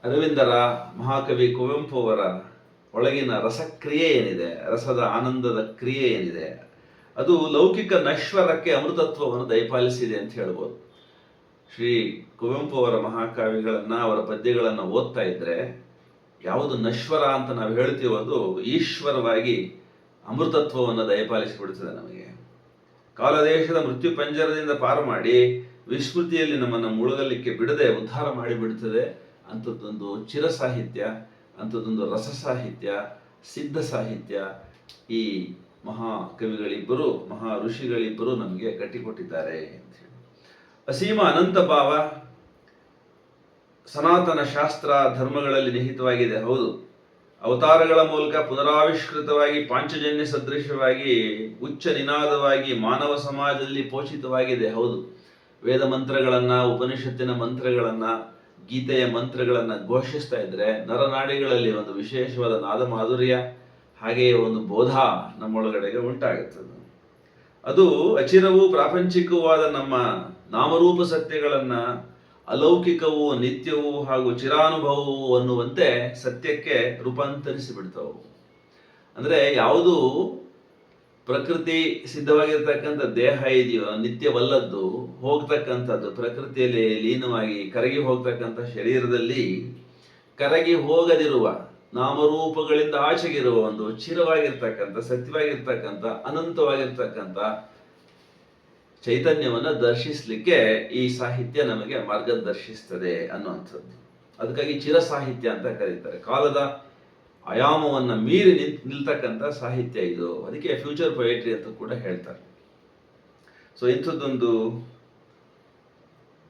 ಅರವಿಂದರ, ಮಹಾಕವಿ ಕುವೆಂಪು ಅವರ ಒಳಗಿನ ರಸಕ್ರಿಯೆ ಏನಿದೆ, ರಸದ ಆನಂದದ ಕ್ರಿಯೆ ಏನಿದೆ, ಅದು ಲೌಕಿಕ ನಶ್ವರಕ್ಕೆ ಅಮೃತತ್ವವನ್ನು ದಯಪಾಲಿಸಿದೆ ಅಂತ ಹೇಳ್ಬೋದು. ಶ್ರೀ ಕುವೆಂಪು ಅವರ ಮಹಾಕಾವ್ಯಗಳನ್ನ, ಅವರ ಪದ್ಯಗಳನ್ನು ಓದ್ತಾ ಇದ್ರೆ ಯಾವುದು ನಶ್ವರ ಅಂತ ನಾವು ಹೇಳ್ತೀವೋ ಅದು ಈಶ್ವರವಾಗಿ ಅಮೃತತ್ವವನ್ನು ದಯಪಾಲಿಸಿಬಿಡ್ತದೆ ನಮಗೆ. ಕಾಲದೇಶದ ಮೃತ್ಯು ಪಂಜರದಿಂದ ಪಾರು ಮಾಡಿ ವಿಸ್ಮೃತಿಯಲ್ಲಿ ನಮ್ಮನ್ನು ಮುಳುಗಲಿಕ್ಕೆ ಬಿಡದೆ ಉದ್ಧಾರ ಮಾಡಿಬಿಡ್ತದೆ. ಅಂಥದ್ದೊಂದು ಚಿರ ಸಾಹಿತ್ಯ, ಅಂಥದ್ದೊಂದು ರಸ ಸಾಹಿತ್ಯ, ಸಿದ್ಧ ಸಾಹಿತ್ಯ ಈ ಮಹಾ ಕವಿಗಳಿಬ್ಬರು, ಮಹಾ ಋಷಿಗಳಿಬ್ಬರು ನಮಗೆ ಕಟ್ಟಿಕೊಟ್ಟಿದ್ದಾರೆ ಅಂತ ಹೇಳಿ. ಅಸೀಮ ಅನಂತ ಭಾವ ಸನಾತನ ಶಾಸ್ತ್ರ ಧರ್ಮಗಳಲ್ಲಿ ನಿಹಿತವಾಗಿದೆ, ಹೌದು. ಅವತಾರಗಳ ಮೂಲಕ ಪುನರಾವಿಷ್ಕೃತವಾಗಿ ಪಾಂಚಜನ್ಯ ಸದೃಶವಾಗಿ ಉಚ್ಚ ನಿನಾದವಾಗಿ ಮಾನವ ಸಮಾಜದಲ್ಲಿ ಪೋಷಿತವಾಗಿದೆ, ಹೌದು. ವೇದ ಮಂತ್ರಗಳನ್ನ, ಉಪನಿಷತ್ತಿನ ಮಂತ್ರಗಳನ್ನ, ಗೀತೆಯ ಮಂತ್ರಗಳನ್ನ ಘೋಷಿಸ್ತಾ ಇದ್ರೆ ನರನಾಡಿಗಳಲ್ಲಿ ಒಂದು ವಿಶೇಷವಾದ ನಾದ ಮಾಧುರ್ಯ, ಹಾಗೆಯೇ ಒಂದು ಬೋಧ ನಮ್ಮೊಳಗಡೆಗೆ ಉಂಟಾಗುತ್ತದೆ. ಅದು ಅಚಿರವೂ ಪ್ರಾಪಂಚಿಕವಾದ ನಮ್ಮ ನಾಮರೂಪ ಸತ್ಯಗಳನ್ನ ಅಲೌಕಿಕವೂ ನಿತ್ಯವೂ ಹಾಗೂ ಚಿರಾನುಭವವು ಅನ್ನುವಂತೆ ಸತ್ಯಕ್ಕೆ ರೂಪಾಂತರಿಸಿ ಬಿಡ್ತಾವು. ಅಂದ್ರೆ ಯಾವುದು ಪ್ರಕೃತಿ ಸಿದ್ಧವಾಗಿರ್ತಕ್ಕಂಥ ದೇಹ ಇದೆಯೋ, ನಿತ್ಯವಲ್ಲದ್ದು, ಹೋಗ್ತಕ್ಕಂಥದ್ದು, ಪ್ರಕೃತಿಯಲ್ಲಿ ಲೀನವಾಗಿ ಕರಗಿ ಹೋಗ್ತಕ್ಕಂಥ ಶರೀರದಲ್ಲಿ ಕರಗಿ ಹೋಗದಿರುವ ನಾಮರೂಪಗಳಿಂದ ಆಚೆಗಿರುವ ಒಂದು ಚಿರವಾಗಿರ್ತಕ್ಕಂಥ, ಸತ್ಯವಾಗಿರ್ತಕ್ಕಂಥ, ಅನಂತವಾಗಿರ್ತಕ್ಕಂಥ ಚೈತನ್ಯವನ್ನು ದರ್ಶಿಸಲಿಕ್ಕೆ ಈ ಸಾಹಿತ್ಯ ನಮಗೆ ಮಾರ್ಗದರ್ಶಿಸ್ತದೆ ಅನ್ನುವಂಥದ್ದು. ಅದಕ್ಕಾಗಿ ಚಿರಸಾಹಿತ್ಯ ಅಂತ ಕರೀತಾರೆ. ಕಾಲದ ಆಯಾಮವನ್ನು ಮೀರಿ ನಿಲ್ತಕ್ಕಂಥ ಸಾಹಿತ್ಯ ಇದು. ಅದಕ್ಕೆ ಫ್ಯೂಚರ್ ಪೊಯೆಟ್ರಿ ಅಂತ ಕೂಡ ಹೇಳ್ತಾರೆ. ಸೊ ಇಂಥದ್ದೊಂದು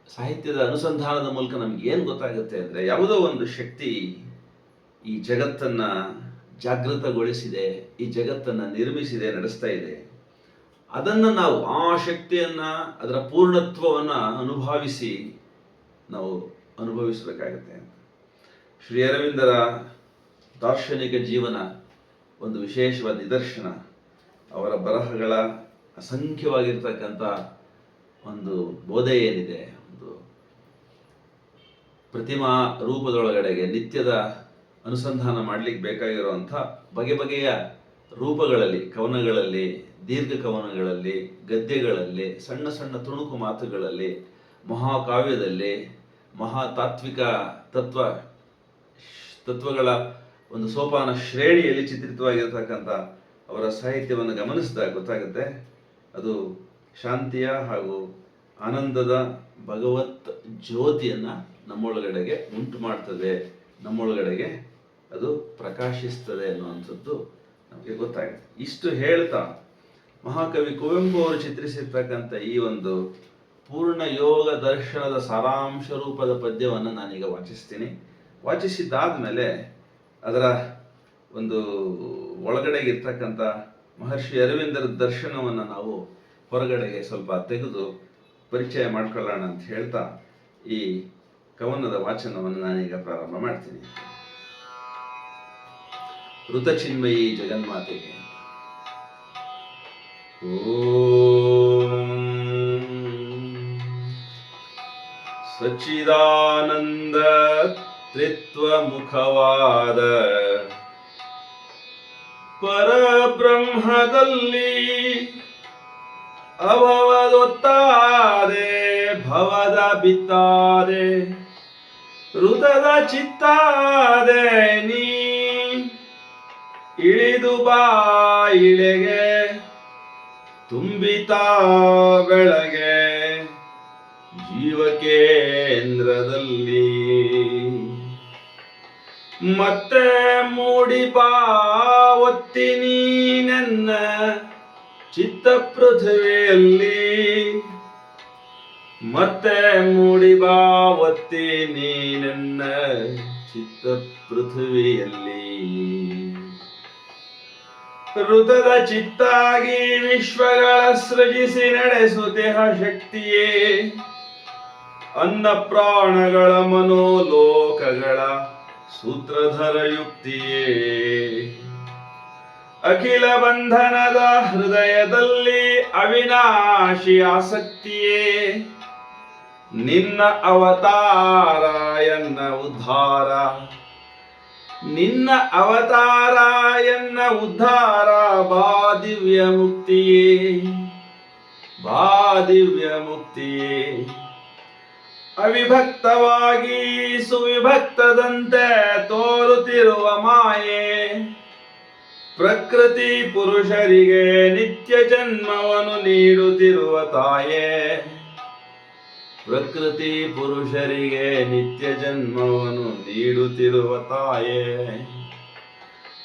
ಸಾಹಿತ್ಯದ ಅನುಸಂಧಾನದ ಮೂಲಕ ನಮ್ಗೆ ಏನು ಗೊತ್ತಾಗುತ್ತೆ ಅಂದರೆ, ಯಾವುದೋ ಒಂದು ಶಕ್ತಿ ಈ ಜಗತ್ತನ್ನ ಜಾಗೃತಗೊಳಿಸಿದೆ, ಈ ಜಗತ್ತನ್ನ ನಿರ್ಮಿಸಿದೆ, ನಡೆಸ್ತಾ ಇದೆ. ಅದನ್ನ ನಾವು ಆ ಶಕ್ತಿಯನ್ನ, ಅದರ ಪೂರ್ಣತ್ವವನ್ನ ನಾವು ಅನುಭವಿಸಬೇಕಾಗತ್ತೆ. ಶ್ರೀ ಅರವಿಂದರ ದಾರ್ಶನಿಕ ಜೀವನ ಒಂದು ವಿಶೇಷವಾದ ನಿದರ್ಶನ. ಅವರ ಬರಹಗಳ ಅಸಂಖ್ಯವಾಗಿರ್ತಕ್ಕಂಥ ಒಂದು ಬೋಧೆ ಏನಿದೆ, ಒಂದು ಪ್ರತಿಮಾ ರೂಪದೊಳಗಡೆಗೆ ನಿತ್ಯದ ಅನುಸಂಧಾನ ಮಾಡಲಿಕ್ಕೆ ಬೇಕಾಗಿರುವಂಥ ಬಗೆ ಬಗೆಯ ರೂಪಗಳಲ್ಲಿ, ಕವನಗಳಲ್ಲಿ, ದೀರ್ಘ ಕವನಗಳಲ್ಲಿ, ಗದ್ಯಗಳಲ್ಲಿ, ಸಣ್ಣ ಸಣ್ಣ ತುಣುಕು ಮಾತುಗಳಲ್ಲಿ, ಮಹಾಕಾವ್ಯದಲ್ಲಿ, ತಾತ್ವಿಕ ತತ್ವಗಳ ಒಂದು ಸೋಪಾನ ಶ್ರೇಣಿಯಲ್ಲಿ ಚಿತ್ರಿತವಾಗಿರ್ತಕ್ಕಂಥ ಅವರ ಸಾಹಿತ್ಯವನ್ನು ಗಮನಿಸಿದಾಗ ಗೊತ್ತಾಗುತ್ತೆ, ಅದು ಶಾಂತಿಯ ಹಾಗೂ ಆನಂದದ ಭಗವತ್ ಜ್ಯೋತಿಯನ್ನು ನಮ್ಮೊಳಗಡೆಗೆ ಉಂಟು ಮಾಡ್ತದೆ, ನಮ್ಮೊಳಗಡೆಗೆ ಅದು ಪ್ರಕಾಶಿಸ್ತದೆ ಅನ್ನುವಂಥದ್ದು ನಮಗೆ ಗೊತ್ತಾಗುತ್ತೆ. ಇಷ್ಟು ಹೇಳ್ತಾ ಮಹಾಕವಿ ಕುವೆಂಪು ಅವರು ಚಿತ್ರಿಸಿರ್ತಕ್ಕಂಥ ಈ ಒಂದು ಪೂರ್ಣ ಯೋಗ ದರ್ಶನದ ಸಾರಾಂಶ ರೂಪದ ಪದ್ಯವನ್ನು ನಾನೀಗ ವಾಚಿಸ್ತೀನಿ. ವಾಚಿಸಿದ್ದಾದ ಮೇಲೆ ಅದರ ಒಂದು ಒಳಗಡೆಗಿರ್ತಕ್ಕಂಥ ಮಹರ್ಷಿ ಅರವಿಂದರ ದರ್ಶನವನ್ನು ನಾವು ಹೊರಗಡೆಗೆ ಸ್ವಲ್ಪ ತೆಗೆದು ಪರಿಚಯ ಮಾಡ್ಕೊಳ್ಳೋಣ ಅಂತ ಹೇಳ್ತಾ ಈ ಕವನದ ವಾಚನವನ್ನು ನಾನೀಗ ಪ್ರಾರಂಭ ಮಾಡ್ತೀನಿ. ಋತಚಿನ್ಮಯಿ ಜಗನ್ಮಾತೆಗೆ. ಓಂ ಸಚ್ಚಿದಾನಂದ ತ್ರಿತ್ವ ಮುಖವಾದ ಪರಬ್ರಹ್ಮದಲ್ಲಿ ಅವವದೊತ್ತಾದೆ ಭವದ ಬಿತ್ತಾದೆ ಋತದ ಚಿತ್ತಾದೆ ನೀ ಇಳಿದು ಬಾ ಇಳೆಗೆ ತುಂಬಿತಾ ಬೆಳಗ್ಗೆ ಜೀವಕೇಂದ್ರದಲ್ಲಿ ಮತ್ತೆ ಮೂಡಿಬಾ ಒತ್ತೀನಿ ನನ್ನ ಚಿತ್ತ ಪೃಥ್ವಿಯಲ್ಲಿ ಮತ್ತೆ ಮೂಡಿಬಾ ಒತ್ತೀನಿ ನನ್ನ ಚಿತ್ತ ಪೃಥ್ವಿಯಲ್ಲಿ ಋತದ ಚಿತ್ತಾಗಿ ವಿಶ್ವಗಳ ಸೃಜಿಸಿ ನಡೆಸುತ್ತಿಹ ಶಕ್ತಿಯೇ ಅನ್ನ ಪ್ರಾಣಗಳ ಮನೋಲೋಕಗಳ ಸೂತ್ರಧರ ಯುಕ್ತಿಯೇ ಅಖಿಲ ಬಂಧನದ ಹೃದಯದಲ್ಲಿ ಅವಿನಾಶಿ ಆಸಕ್ತಿಯೇ ನಿನ್ನ ಅವತಾರ ಎನ್ನ ಉದ್ಧಾರ ನಿನ್ನ ಅವತಾರ ಎನ್ನ ಉದ್ಧಾರ ಬಾ ದಿವ್ಯ ಮುಕ್ತಿಯೇ ಬಾ ದಿವ್ಯ ಮುಕ್ತಿಯೇ ಅವಿಭಕ್ತವಾಗಿ ಸುವಿಭಕ್ತದಂತೆ ತೋರುತ್ತಿರುವ ಮಾಯೆ ಪ್ರಕೃತಿ ಪುರುಷರಿಗೆ ನಿತ್ಯ ಜನ್ಮವನ್ನು ನೀಡುತ್ತಿರುವ ತಾಯೇ ಪ್ರಕೃತಿ ಪುರುಷರಿಗೆ ನಿತ್ಯ ಜನ್ಮವನ್ನು ನೀಡುತ್ತಿರುವ ತಾಯೇ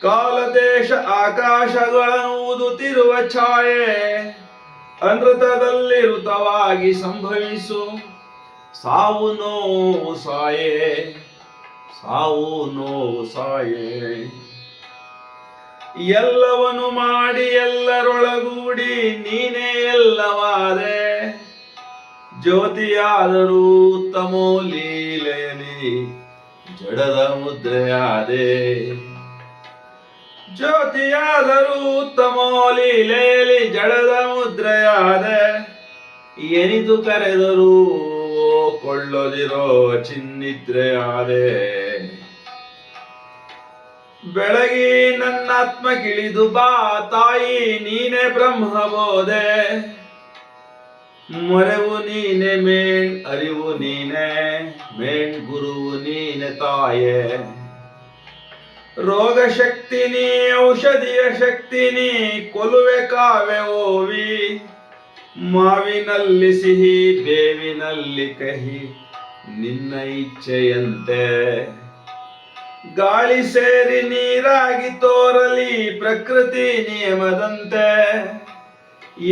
ಕಾಲ ದೇಶ ಆಕಾಶಗಳನ್ನು ಊದುತ್ತಿರುವ ಛಾಯೆ ಅನೃತದಲ್ಲಿ ಋತವಾಗಿ ಸಂಭವಿಸು ಸಾವು ನೋವು ಸಾಯೇ ಸಾವು ನೋವು ಸಾಯೇ ಎಲ್ಲವನ್ನು ಮಾಡಿ ಎಲ್ಲರೊಳಗೂಡಿ ನೀನೇ ಎಲ್ಲವಾದೆ ಜ್ಯೋತಿಯಾದರೂ ತಮೋ ಲೀಲೆಯಲ್ಲಿ ಜಡದ ಮುದ್ರೆಯಾದೆ ಜ್ಯೋತಿಯಾದರೂ ತಮೋ ಲೀಲೆಯಲ್ಲಿ ಜಡದ ಮುದ್ರೆಯಾದೆ ಎನಿದು ಕರೆದರೂ ಕೊಳ್ಳದಿರೋ ಚಿನ್ನಿದ್ರೆಯಾದೆ ಬೆಳಗಿ ನನ್ನಾತ್ಮ ಕಿಳಿದು ಬಾ ತಾಯಿ ನೀನೆ ಬ್ರಹ್ಮಬೋಧೆ ಮೊರೆವು ನೀನೆ ಮೇಣ್ ಅರಿವು ನೀನೆ ಮೇಣ್ ಗುರುವು ನೀನೆ ತಾಯೇ ರೋಗ ಶಕ್ತಿ ನೀ ಔಷಧಿಯ ಶಕ್ತಿ ನೀ ಕೊಲುವೆ ಕಾವೆ ಓವಿ ಮಾವಿನಲ್ಲಿ ಸಿಹಿ ಬೇವಿನಲ್ಲಿ ಕಹಿ ನಿನ್ನ ಇಚ್ಛೆಯಂತೆ. ಗಾಳಿ ಸೇರಿ ನೀರಾಗಿ ತೋರಲಿ ಪ್ರಕೃತಿ ನಿಯಮದಂತೆ.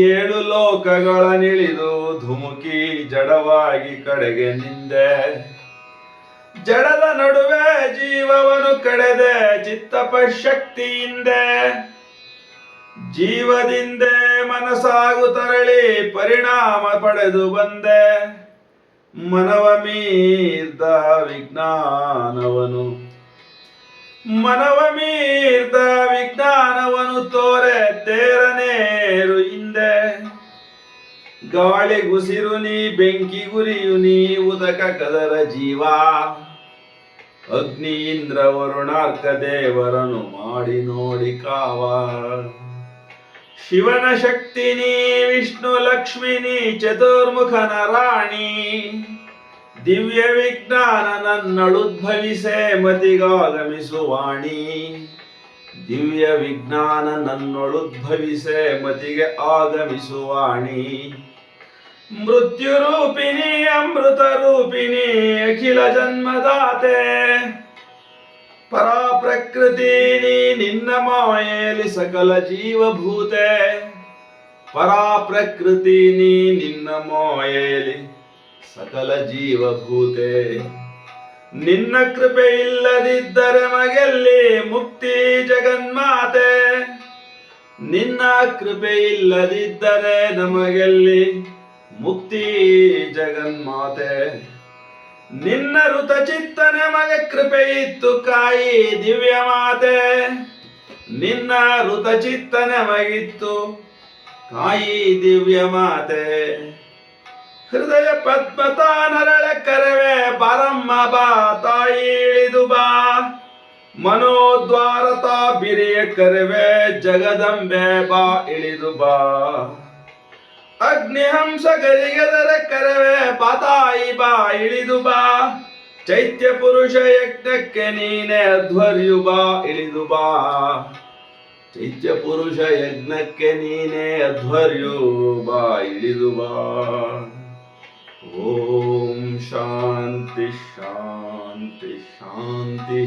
7 ಲೋಕಗಳ ನಿಳಿದು ಧುಮುಕಿ ಜಡವಾಗಿ ಕಡೆಗೆ ನಿಂದೆ. ಜಡದ ನಡುವೆ ಜೀವವನ್ನು ಕಡೆದೆ ಚಿತ್ತಪ ಶಕ್ತಿಯಿಂದೆ. ಜೀವದಿಂದೆ ಮನಸಾಗು ತರಳಿ ಪರಿಣಾಮ ಪಡೆದು ಬಂದೆ. ಮನವ ಮೀರ್ದ ವಿಜ್ಞಾನವನು ತೋರೆ ತೇರನೇರು ಹಿಂದೆ. ಗಾಳಿಗುಸಿರು ನೀ ಬೆಂಕಿ ಗುರಿಯು ನೀ ಉದಕ ಕದರ ಜೀವ. ಅಗ್ನಿ ಇಂದ್ರ ವರುಣಾರ್ಕ ದೇವರನು ಮಾಡಿ ನೋಡಿ ಕಾವ. ಶಿವನ ಶಕ್ತಿ ನೀ ವಿಷ್ಣು ಲಕ್ಷ್ಮಿ ನೀ ಚತುರ್ಮುಖನ ರಾಣಿ. ದಿವ್ಯ ವಿಜ್ಞಾನ ನನ್ನಳುದ್ಭವಿಸೆ ಮತಿಗಾಗಮಿಸುವಾಣಿ. ದಿವ್ಯ ವಿಜ್ಞಾನ ನನ್ನೊಳುದ್ಭವಿಸೆ ಮತಿಗೆ ಆಗಮಿಸುವಾಣಿ. ಮೃತ್ಯು ರೂಪಿಣಿ ಅಮೃತ ರೂಪಿಣಿ ಅಖಿಲ ಜನ್ಮದಾತೆ. ಪರಾ ಪ್ರಕೃತಿ ನೀ ನಿನ್ನ ಮಾಯೆಯಲ್ಲಿ ಸಕಲ ಜೀವಭೂತೆ. ಪರಾ ಪ್ರಕೃತಿ ನೀ ನಿನ್ನ ಮಾಯೆಯಲ್ಲಿ ಸಕಲ ಜೀವಭೂತೆ. ನಿನ್ನ ಕೃಪೆ ಇಲ್ಲದಿದ್ದರೆ ಮಗೆಲ್ಲಿ ಮುಕ್ತಿ ಜಗನ್ಮಾತೆ. ನಿನ್ನ ಕೃಪೆ ಇಲ್ಲದಿದ್ದರೆ ನಮಗೆಲ್ಲಿ ಮುಕ್ತಿ ಜಗನ್ಮಾತೆ. ನಿನ್ನ ಋತ ಚಿತ್ತ ನಮಗೆ ಕೃಪೆ ಇತ್ತು ಕಾಯಿ ದಿವ್ಯ ಮಾತೆ. ನಿನ್ನ ಋತ ಚಿತ್ತ ನಮಗಿತ್ತು ಕಾಯಿ ದಿವ್ಯ ಮಾತೆ. ಹೃದಯ ಪದ್ಮತ ನರಳ ಕರವೆ ಬಾರಮ್ಮ ಬಾ ತಾಯಿ ಇಳಿದು ಬಾ. ಮನೋದ್ವಾರತ ಬಿರಿಯ ಕರವೆ ಜಗದಂಬೆ ಬಾ ಇಳಿದು ಬಾ. ಅಗ್ನಿಹಂಸ ಗರಿಗೆದರ ಕರವೆ ಬಾತಾಯಿ ಬಾ ಇಳಿದು ಬಾ. ಚೈತ್ಯ ಪುರುಷ ಯಜ್ಞಕ್ಕೆ ನೀನೆ ಅಧ್ವರ್ಯು ಬಾ ಇಳಿದು ಬಾ. ಚೈತ್ಯ ಪುರುಷ ಯಜ್ಞಕ್ಕೆ ನೀನೆ ಅಧ್ವರ್ಯು ಬಾ ಇಳಿದು ಬಾ. ಓಂ ಶಾಂತಿ ಶಾಂತಿ ಶಾಂತಿ.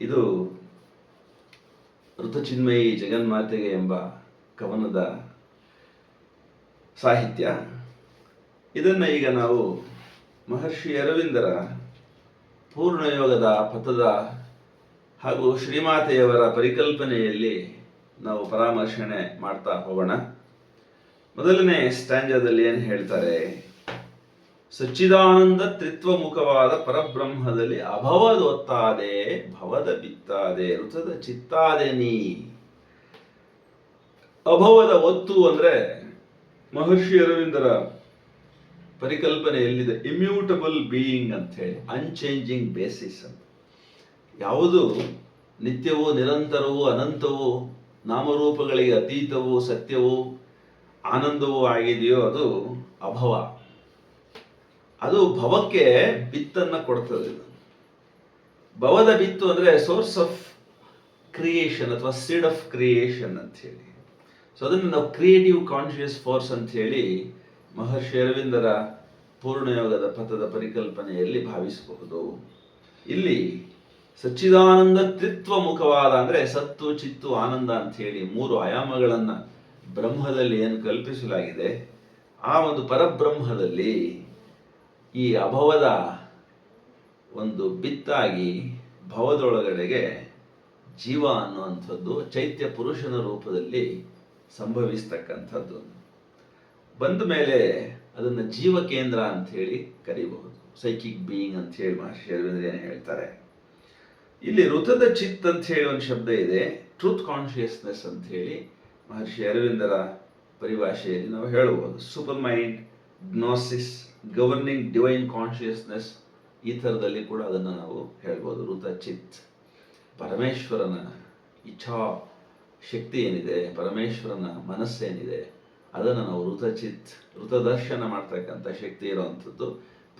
ಇದು ಋತುಚಿನ್ಮಯಿ ಜಗನ್ಮಾತೆಗೆ ಎಂಬ ಕವನದ ಸಾಹಿತ್ಯ. ಇದನ್ನು ಈಗ ನಾವು ಮಹರ್ಷಿ ಅರವಿಂದರ ಪೂರ್ಣಯೋಗದ ಪಥದ ಹಾಗೂ ಶ್ರೀಮಾತೆಯವರ ಪರಿಕಲ್ಪನೆಯಲ್ಲಿ ನಾವು ಪರಾಮರ್ಶನೆ ಮಾಡ್ತಾ ಹೋಗೋಣ. ಮೊದಲನೇ ಸ್ಟ್ಯಾಂಜಾದಲ್ಲಿ ಏನು ಹೇಳ್ತಾರೆ? ಸಚ್ಚಿದಾನಂದ ತ್ರಿತ್ವಮುಖವಾದ ಪರಬ್ರಹ್ಮದಲ್ಲಿ ಅಭವದೊತ್ತಾದೆ ಭವದ ಬಿತ್ತಾದೆ ಋತದ ಚಿತ್ತಾದೆ ನೀ. ಅಭವದ ಒತ್ತು ಅಂದ್ರೆ ಮಹರ್ಷಿ ಅರವಿಂದರ ಪರಿಕಲ್ಪನೆ ಎಲ್ಲಿದೆ? ಇಮ್ಯೂಟಬಲ್ ಬೀಯಿಂಗ್ ಅಂತ ಹೇಳಿ, ಅನ್ಚೇಂಜಿಂಗ್ ಬೇಸಿಸ್ ಅಂತ. ಯಾವುದು ನಿತ್ಯವೂ ನಿರಂತರವೂ ಅನಂತವೂ ನಾಮರೂಪಗಳಿಗೆ ಅತೀತವೂ ಸತ್ಯವೂ ಆನಂದವೂ ಆಗಿದೆಯೋ ಅದು ಅಭವ. ಅದು ಭವಕ್ಕೆ ಬಿತ್ತನ್ನು ಕೊಡ್ತದೆ. ಭವದ ಬಿತ್ತು ಅಂದ್ರೆ ಸೋರ್ಸ್ ಆಫ್ ಕ್ರಿಯೇಷನ್ ಅಥವಾ ಸೀಡ್ ಆಫ್ ಕ್ರಿಯೇಷನ್ ಅಂತ ಹೇಳಿ. ಸೊ ಅದನ್ನು ನಾವು ಕ್ರಿಯೇಟಿವ್ ಕಾನ್ಶಿಯಸ್ ಫೋರ್ಸ್ ಅಂತ ಹೇಳಿ ಮಹರ್ಷಿ ಅರವಿಂದರ ಪೂರ್ಣಯೋಗದ ಪಥದ ಪರಿಕಲ್ಪನೆಯಲ್ಲಿ ಭಾವಿಸಬಹುದು. ಇಲ್ಲಿ ಸಚ್ಚಿದಾನಂದ ತ್ರಿತ್ವ ಮುಖವಾದ ಅಂದ್ರೆ ಸತ್ತು ಚಿತ್ತು ಆನಂದ ಅಂತ ಹೇಳಿ 3 ಆಯಾಮಗಳನ್ನ ಬ್ರಹ್ಮದಲ್ಲಿ ಏನು ಕಲ್ಪಿಸಲಾಗಿದೆ, ಆ ಒಂದು ಪರಬ್ರಹ್ಮದಲ್ಲಿ ಈ ಅಭವದ ಒಂದು ಬಿತ್ತಾಗಿ ಭವದೊಳಗಡೆಗೆ ಜೀವ ಅನ್ನುವಂಥದ್ದು ಚೈತ್ಯ ಪುರುಷನ ರೂಪದಲ್ಲಿ ಸಂಭವಿಸ್ತಕ್ಕಂಥದ್ದು. ಬಂದ ಮೇಲೆ ಅದನ್ನು ಜೀವ ಕೇಂದ್ರ ಅಂತ ಹೇಳಿ ಕರೀಬಹುದು, ಸೈಕಿಕ್ ಬೀಯಿಂಗ್ ಅಂತ ಹೇಳಿ ಮಹರ್ಷಿ ಅರವಿಂದ್ರ ಏನು ಹೇಳ್ತಾರೆ. ಇಲ್ಲಿ ಋತದ ಚಿತ್ ಅಂತ ಹೇಳಿ ಒಂದು ಶಬ್ದ ಇದೆ, ಟ್ರೂತ್ ಕಾನ್ಶಿಯಸ್ನೆಸ್ ಅಂತ ಹೇಳಿ ಮಹರ್ಷಿ ಅರವಿಂದರ ಪರಿಭಾಷೆಯಲ್ಲಿ ನಾವು ಹೇಳಬಹುದು. Super mind, gnosis, governing divine consciousness, ಈ ಥರದಲ್ಲಿ ಕೂಡ ಅದನ್ನು ನಾವು ಹೇಳ್ಬೋದು. ಋತ ಚಿತ್ ಪರಮೇಶ್ವರನ ಇಚ್ಛಾ ಶಕ್ತಿ ಏನಿದೆ, ಪರಮೇಶ್ವರನ ಮನಸ್ಸೇನಿದೆ, ಅದನ್ನು ನಾವು ಋತಚಿತ್ ಋತದರ್ಶನ ಮಾಡ್ತಕ್ಕಂಥ ಶಕ್ತಿ ಇರುವಂಥದ್ದು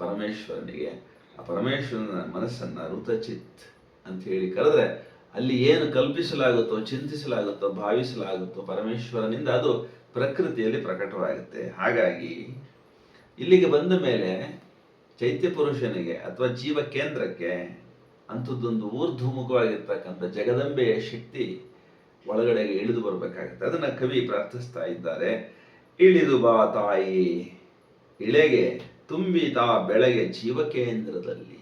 ಪರಮೇಶ್ವರನಿಗೆ. ಆ ಪರಮೇಶ್ವರನ ಮನಸ್ಸನ್ನು ಋತಚಿತ್ ಅಂತ ಹೇಳಿ ಕರೆದ್ರೆ ಅಲ್ಲಿ ಏನು ಕಲ್ಪಿಸಲಾಗುತ್ತೋ, ಚಿಂತಿಸಲಾಗುತ್ತೋ, ಭಾವಿಸಲಾಗುತ್ತೋ ಪರಮೇಶ್ವರನಿಂದ ಅದು ಪ್ರಕೃತಿಯಲ್ಲಿ ಪ್ರಕಟವಾಗುತ್ತೆ. ಹಾಗಾಗಿ ಇಲ್ಲಿಗೆ ಬಂದ ಮೇಲೆ ಚೈತ್ಯ ಪುರುಷನಿಗೆ ಅಥವಾ ಜೀವ ಕೇಂದ್ರಕ್ಕೆ ಅಂಥದ್ದೊಂದು ಊರ್ಧ್ವಮುಖವಾಗಿರ್ತಕ್ಕಂಥ ಜಗದಂಬೆಯ ಶಕ್ತಿ ಒಳಗಡೆಗೆ ಇಳಿದು ಬರಬೇಕಾಗುತ್ತೆ. ಅದನ್ನ ಕವಿ ಪ್ರಾರ್ಥಿಸ್ತಾ ಇದ್ದಾರೆ. ಇಳಿದು ಬಾ ತಾಯಿ ಇಳೆಗೆ ತುಂಬಿ ತಾ ಬೆಳಗ್ಗೆ ಜೀವಕೇಂದ್ರದಲ್ಲಿ.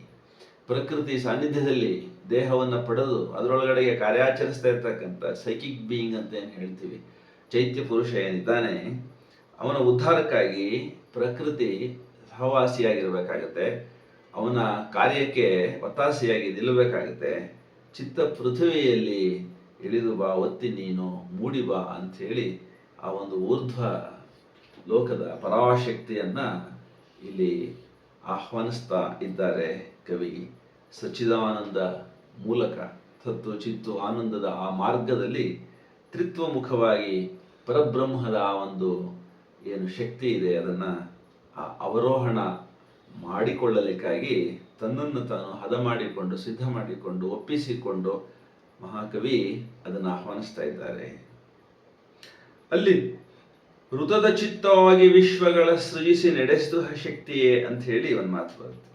ಪ್ರಕೃತಿ ಸಾನ್ನಿಧ್ಯದಲ್ಲಿ ದೇಹವನ್ನು ಪಡೆದು ಅದರೊಳಗಡೆಗೆ ಕಾರ್ಯಾಚರಿಸ್ತಾ ಇರ್ತಕ್ಕಂಥ ಸೈಕಿಕ್ ಬೀಯಿಂಗ್ ಅಂತ ಏನು ಹೇಳ್ತೀವಿ, ಚೈತ್ಯ ಪುರುಷ ಏನಿದ್ದಾನೆ ಅವನ ಉದ್ಧಾರಕ್ಕಾಗಿ ಪ್ರಕೃತಿ ಸಹವಾಸಿಯಾಗಿರ್ಬೇಕಾಗತ್ತೆ. ಅವನ ಕಾರ್ಯಕ್ಕೆ ಒತ್ತಾಸೆಯಾಗಿ ನಿಲ್ಲಬೇಕಾಗುತ್ತೆ. ಚಿತ್ತ ಪೃಥ್ವಿಯಲ್ಲಿ ಇಳಿದು ಬಾ ಒತ್ತಿ ನೀನು ಮೂಡಿ ಬಾ ಅಂಥೇಳಿ ಆ ಒಂದು ಊರ್ಧ್ವ ಲೋಕದ ಪರಾಶಕ್ತಿಯನ್ನ ಇಲ್ಲಿ ಆಹ್ವಾನಿಸ್ತಾ ಇದ್ದಾರೆ ಕವಿ. ಸಚ್ಚಿದಾನಂದ ಮೂಲಕ ತತ್ವ ಚಿತ್ತು ಆನಂದದ ಆ ಮಾರ್ಗದಲ್ಲಿ ತ್ರಿತ್ವಮುಖವಾಗಿ ಪರಬ್ರಹ್ಮದ ಆ ಒಂದು ಏನು ಶಕ್ತಿ ಇದೆ ಅದನ್ನು ಅವರೋಹಣ ಮಾಡಿಕೊಳ್ಳಲಿಕ್ಕಾಗಿ ತನ್ನನ್ನು ತಾನು ಹದ ಮಾಡಿಕೊಂಡು ಸಿದ್ಧ ಮಾಡಿಕೊಂಡು ಒಪ್ಪಿಸಿಕೊಂಡು ಮಹಾಕವಿ ಅದನ್ನು ಆಹ್ವಾನಿಸ್ತಾ ಇದ್ದಾರೆ. ಅಲ್ಲಿ ಋತದ ಚಿತ್ತವಾಗಿ ವಿಶ್ವಗಳ ಸೃಜಿಸಿ ನಡೆಸಿದ ಶಕ್ತಿಯೇ ಅಂತ ಹೇಳಿ ಒಂದು ಮಾತು ಬರುತ್ತೆ.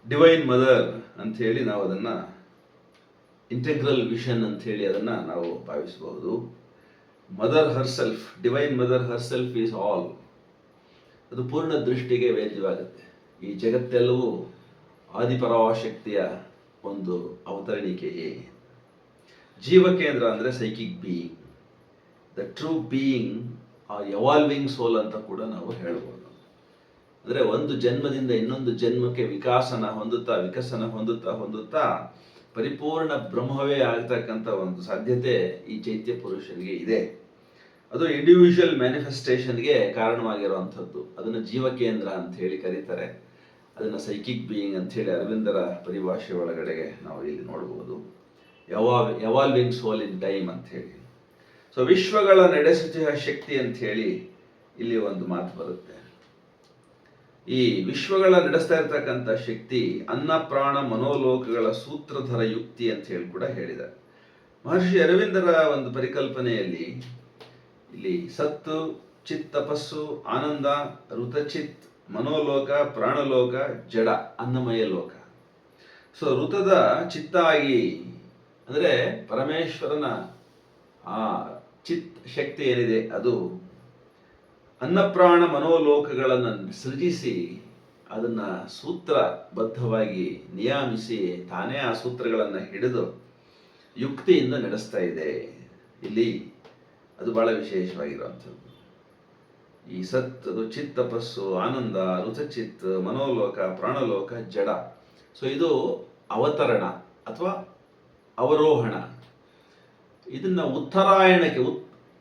ಡಿವೈನ್ ಮದರ್ ಅಂತ ಹೇಳಿ ನಾವು ಅದನ್ನ ಇಂಟೆಗ್ರಲ್ ವಿಷನ್ ಅಂತ ಹೇಳಿ ಅದನ್ನ ನಾವು ಭಾವಿಸಬಹುದು. Mother herself, divine mother herself is all. ಅದು ಪೂರ್ಣ ದೃಷ್ಟಿಗೆ ವೇದ್ಯವಾಗುತ್ತೆ. ಈ ಜಗತ್ತೆಲ್ಲವೂ ಆದಿಪರಾಶಕ್ತಿಯ ಒಂದು ಅವತರಣಿಕೆಯೇ. ಜೀವಕೇಂದ್ರ ಅಂದರೆ psychic being, the true being or evolving soul ಅಂತ ಕೂಡ ನಾವು ಹೇಳ್ಬೋದು. ಅಂದರೆ ಒಂದು ಜನ್ಮದಿಂದ ಇನ್ನೊಂದು ಜನ್ಮಕ್ಕೆ ವಿಕಸನ ಹೊಂದುತ್ತಾ ಪರಿಪೂರ್ಣ ಬ್ರಹ್ಮವೇ ಆಗ್ತಕ್ಕಂಥ ಒಂದು ಸಾಧ್ಯತೆ ಈ ಚೈತ್ಯ ಪುರುಷನಿಗೆ ಇದೆ. ಅದು ಇಂಡಿವಿಜುವಲ್ ಮ್ಯಾನಿಫೆಸ್ಟೇಷನ್ಗೆ ಕಾರಣವಾಗಿರುವಂಥದ್ದು. ಅದನ್ನು ಜೀವಕೇಂದ್ರ ಅಂತ ಹೇಳಿ ಕರೀತಾರೆ. ಅದನ್ನು ಸೈಕಿಕ್ ಬೀಯಿಂಗ್ ಅಂತ ಹೇಳಿ ಅರವಿಂದರ ಪರಿಭಾಷೆ ಒಳಗಡೆಗೆ ನಾವು ಇಲ್ಲಿ ನೋಡ್ಬೋದು. ಎವಾಲ್ವಿಂಗ್ ಸೋಲ್ ಇನ್ ಟೈಮ್ ಅಂತ ಹೇಳಿ. ಸೊ ವಿಶ್ವಗಳ ನಡೆಸುತ್ತಿರುವ ಶಕ್ತಿ ಅಂತ ಹೇಳಿ ಇಲ್ಲಿ ಒಂದು ಮಾತು ಬರುತ್ತೆ. ಈ ವಿಶ್ವಗಳ ನಡೆಸ್ತಾ ಇರ್ತಕ್ಕಂಥ ಶಕ್ತಿ ಅನ್ನ ಪ್ರಾಣ ಮನೋಲೋಕಗಳ ಸೂತ್ರಧರ ಯುಕ್ತಿ ಅಂತ ಹೇಳಿ ಕೂಡ ಹೇಳಿದ್ದಾರೆ. ಮಹರ್ಷಿ ಅರವಿಂದರ ಒಂದು ಪರಿಕಲ್ಪನೆಯಲ್ಲಿ ಇಲ್ಲಿ ಸತ್ತು, ಚಿತ್, ತಪಸ್ಸು, ಆನಂದ, ಋತಚಿತ್, ಮನೋಲೋಕ, ಪ್ರಾಣಲೋಕ, ಜಡ, ಅನ್ನಮಯ ಲೋಕ. ಸೊ ಋತದ ಚಿತ್ತಾಗಿ ಅಂದರೆ ಪರಮೇಶ್ವರನ ಆ ಚಿತ್ ಶಕ್ತಿ ಏನಿದೆ ಅದು ಅನ್ನಪ್ರಾಣ ಮನೋಲೋಕಗಳನ್ನು ಸೃಜಿಸಿ ಅದನ್ನ ಸೂತ್ರಬದ್ಧವಾಗಿ ನಿಯಾಮಿಸಿ ತಾನೇ ಆ ಸೂತ್ರಗಳನ್ನು ಹಿಡಿದು ಯುಕ್ತಿಯಿಂದ ನಡೆಸ್ತಾ ಇದೆ. ಇಲ್ಲಿ ಅದು ಬಹಳ ವಿಶೇಷವಾಗಿರುವಂಥದ್ದು. ಈ ಸತ್, ಅದು ಚಿತ್, ತಪಸ್ಸು, ಆನಂದ, ಋತಚಿತ್, ಮನೋಲೋಕ, ಪ್ರಾಣಲೋಕ, ಜಡ. ಸೊ ಇದು ಅವತರಣ ಅಥವಾ ಅವರೋಹಣ. ಇದನ್ನ ಉತ್ತರಾಯಣಕ್ಕೆ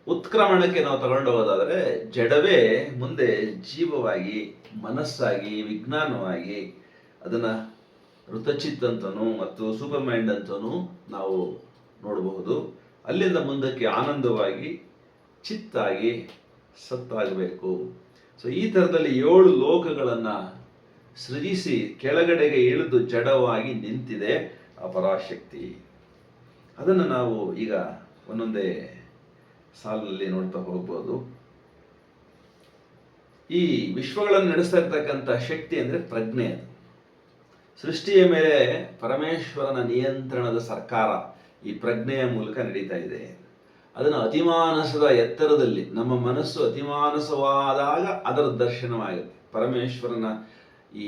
ಉತ್ಕ್ರಮಣಕ್ಕೆ ನಾವು ತಗೊಂಡು ಹೋಗೋದಾದರೆ ಜಡವೇ ಮುಂದೆ ಜೀವವಾಗಿ, ಮನಸ್ಸಾಗಿ, ವಿಜ್ಞಾನವಾಗಿ ಅದನ್ನು ಋತಚಿತ್ ಅಂತನೂ ಮತ್ತು ಸೂಪರ್ ಮೈಂಡ್ ಅಂತನೂ ನಾವು ನೋಡಬಹುದು. ಅಲ್ಲಿಂದ ಮುಂದಕ್ಕೆ ಆನಂದವಾಗಿ, ಚಿತ್ತಾಗಿ, ಸತ್ತಾಗಬೇಕು. ಸೊ ಈ ಥರದಲ್ಲಿ 7 ಲೋಕಗಳನ್ನು ಸೃಜಿಸಿ ಕೆಳಗಡೆಗೆ ಇಳಿದು ಜಡವಾಗಿ ನಿಂತಿದೆ ಆ ಪರಾಶಕ್ತಿ. ಅದನ್ನು ನಾವು ಈಗ ಒಂದೊಂದೇ ಸಾಲಿನಲ್ಲಿ ನೋಡ್ತಾ ಹೋಗ್ಬೋದು. ಈ ವಿಶ್ವಗಳನ್ನು ನಡೆಸ್ತಾ ಇರ್ತಕ್ಕಂಥ ಶಕ್ತಿ ಅಂದರೆ ಪ್ರಜ್ಞೆ. ಅದು ಸೃಷ್ಟಿಯ ಮೇಲೆ ಪರಮೇಶ್ವರನ ನಿಯಂತ್ರಣದ ಸರ್ಕಾರ ಈ ಪ್ರಜ್ಞೆಯ ಮೂಲಕ ನಡೀತಾ ಇದೆ. ಅದನ್ನು ಅತಿಮಾನಸದ ಎತ್ತರದಲ್ಲಿ ನಮ್ಮ ಮನಸ್ಸು ಅತಿಮಾನಸವಾದಾಗ ಅದರ ದರ್ಶನವಾಗುತ್ತೆ. ಪರಮೇಶ್ವರನ ಈ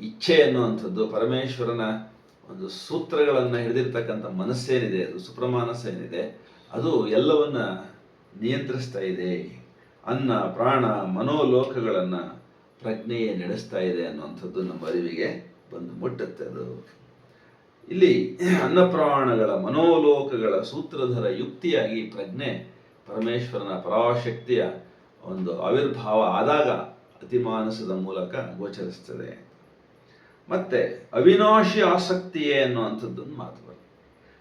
ಇಚ್ಛೆ ಅನ್ನುವಂಥದ್ದು, ಪರಮೇಶ್ವರನ ಒಂದು ಸೂತ್ರಗಳನ್ನು ಹಿಡಿದಿರ್ತಕ್ಕಂಥ ಮನಸ್ಸೇನಿದೆ, ಅದು ಸುಪ್ರಮಾನಸ ಏನಿದೆ, ಅದು ಎಲ್ಲವನ್ನ ನಿಯಂತ್ರಿಸ್ತಾ ಇದೆ. ಅನ್ನ ಪ್ರಾಣ ಮನೋಲೋಕಗಳನ್ನು ಪ್ರಜ್ಞೆಯೇ ನಡೆಸ್ತಾ ಇದೆ ಅನ್ನುವಂಥದ್ದು ನಮ್ಮ ಅರಿವಿಗೆ ಬಂದು ಮುಟ್ಟುತ್ತೆ. ಅದು ಇಲ್ಲಿ ಅನ್ನಪ್ರಾಣಗಳ ಮನೋಲೋಕಗಳ ಸೂತ್ರಧರ ಯುಕ್ತಿಯಾಗಿ ಪ್ರಜ್ಞೆ ಪರಮೇಶ್ವರನ ಪರಾಶಕ್ತಿಯ ಒಂದು ಆವಿರ್ಭಾವ ಆದಾಗ ಅತಿಮಾನಸದ ಮೂಲಕ ಗೋಚರಿಸ್ತದೆ. ಮತ್ತೆ ಅವಿನಾಶಿ ಆಸಕ್ತಿಯೇ ಅನ್ನುವಂಥದ್ದೊಂದು ಮಾತು ಬರುತ್ತೆ.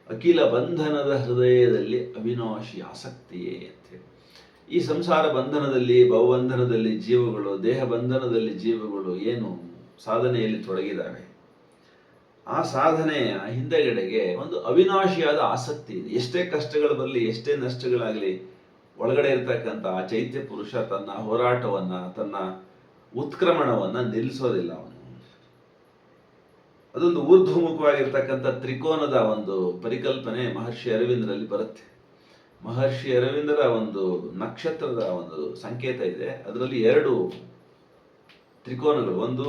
ಅಖಿಲ ಬಂಧನದ ಹೃದಯದಲ್ಲಿ ಅವಿನಾಶಿ ಆಸಕ್ತಿಯೇ ಅಂತೇಳಿ. ಈ ಸಂಸಾರ ಬಂಧನದಲ್ಲಿ, ಭವಬಂಧನದಲ್ಲಿ ಜೀವಗಳು, ದೇಹ ಬಂಧನದಲ್ಲಿ ಜೀವಗಳು ಏನು ಸಾಧನೆಯಲ್ಲಿ ತೊಡಗಿದ್ದಾವೆ, ಆ ಸಾಧನೆಯ ಹಿಂದೆಗಡೆಗೆ ಒಂದು ಅವಿನಾಶಿಯಾದ ಆಸಕ್ತಿ ಇದೆ. ಎಷ್ಟೇ ಕಷ್ಟಗಳು ಬರಲಿ, ಎಷ್ಟೇ ನಷ್ಟಗಳಾಗಲಿ, ಒಳಗಡೆ ಇರ್ತಕ್ಕಂಥ ಆ ಚೈತ್ಯ ಪುರುಷ ತನ್ನ ಹೋರಾಟವನ್ನ, ತನ್ನ ಉತ್ಕ್ರಮಣವನ್ನ ನಿಲ್ಲಿಸೋದಿಲ್ಲ ಅವನು. ಅದೊಂದು ಊರ್ಧ್ವಮುಖವಾಗಿರ್ತಕ್ಕಂಥ ತ್ರಿಕೋನದ ಒಂದು ಪರಿಕಲ್ಪನೆ ಮಹರ್ಷಿ ಅರವಿಂದರಲ್ಲಿ ಬರುತ್ತೆ. ಮಹರ್ಷಿ ಅರವಿಂದರ ಒಂದು ನಕ್ಷತ್ರದ ಒಂದು ಸಂಕೇತ ಇದೆ. ಅದರಲ್ಲಿ 2 ತ್ರಿಕೋನಗಳು, ಒಂದು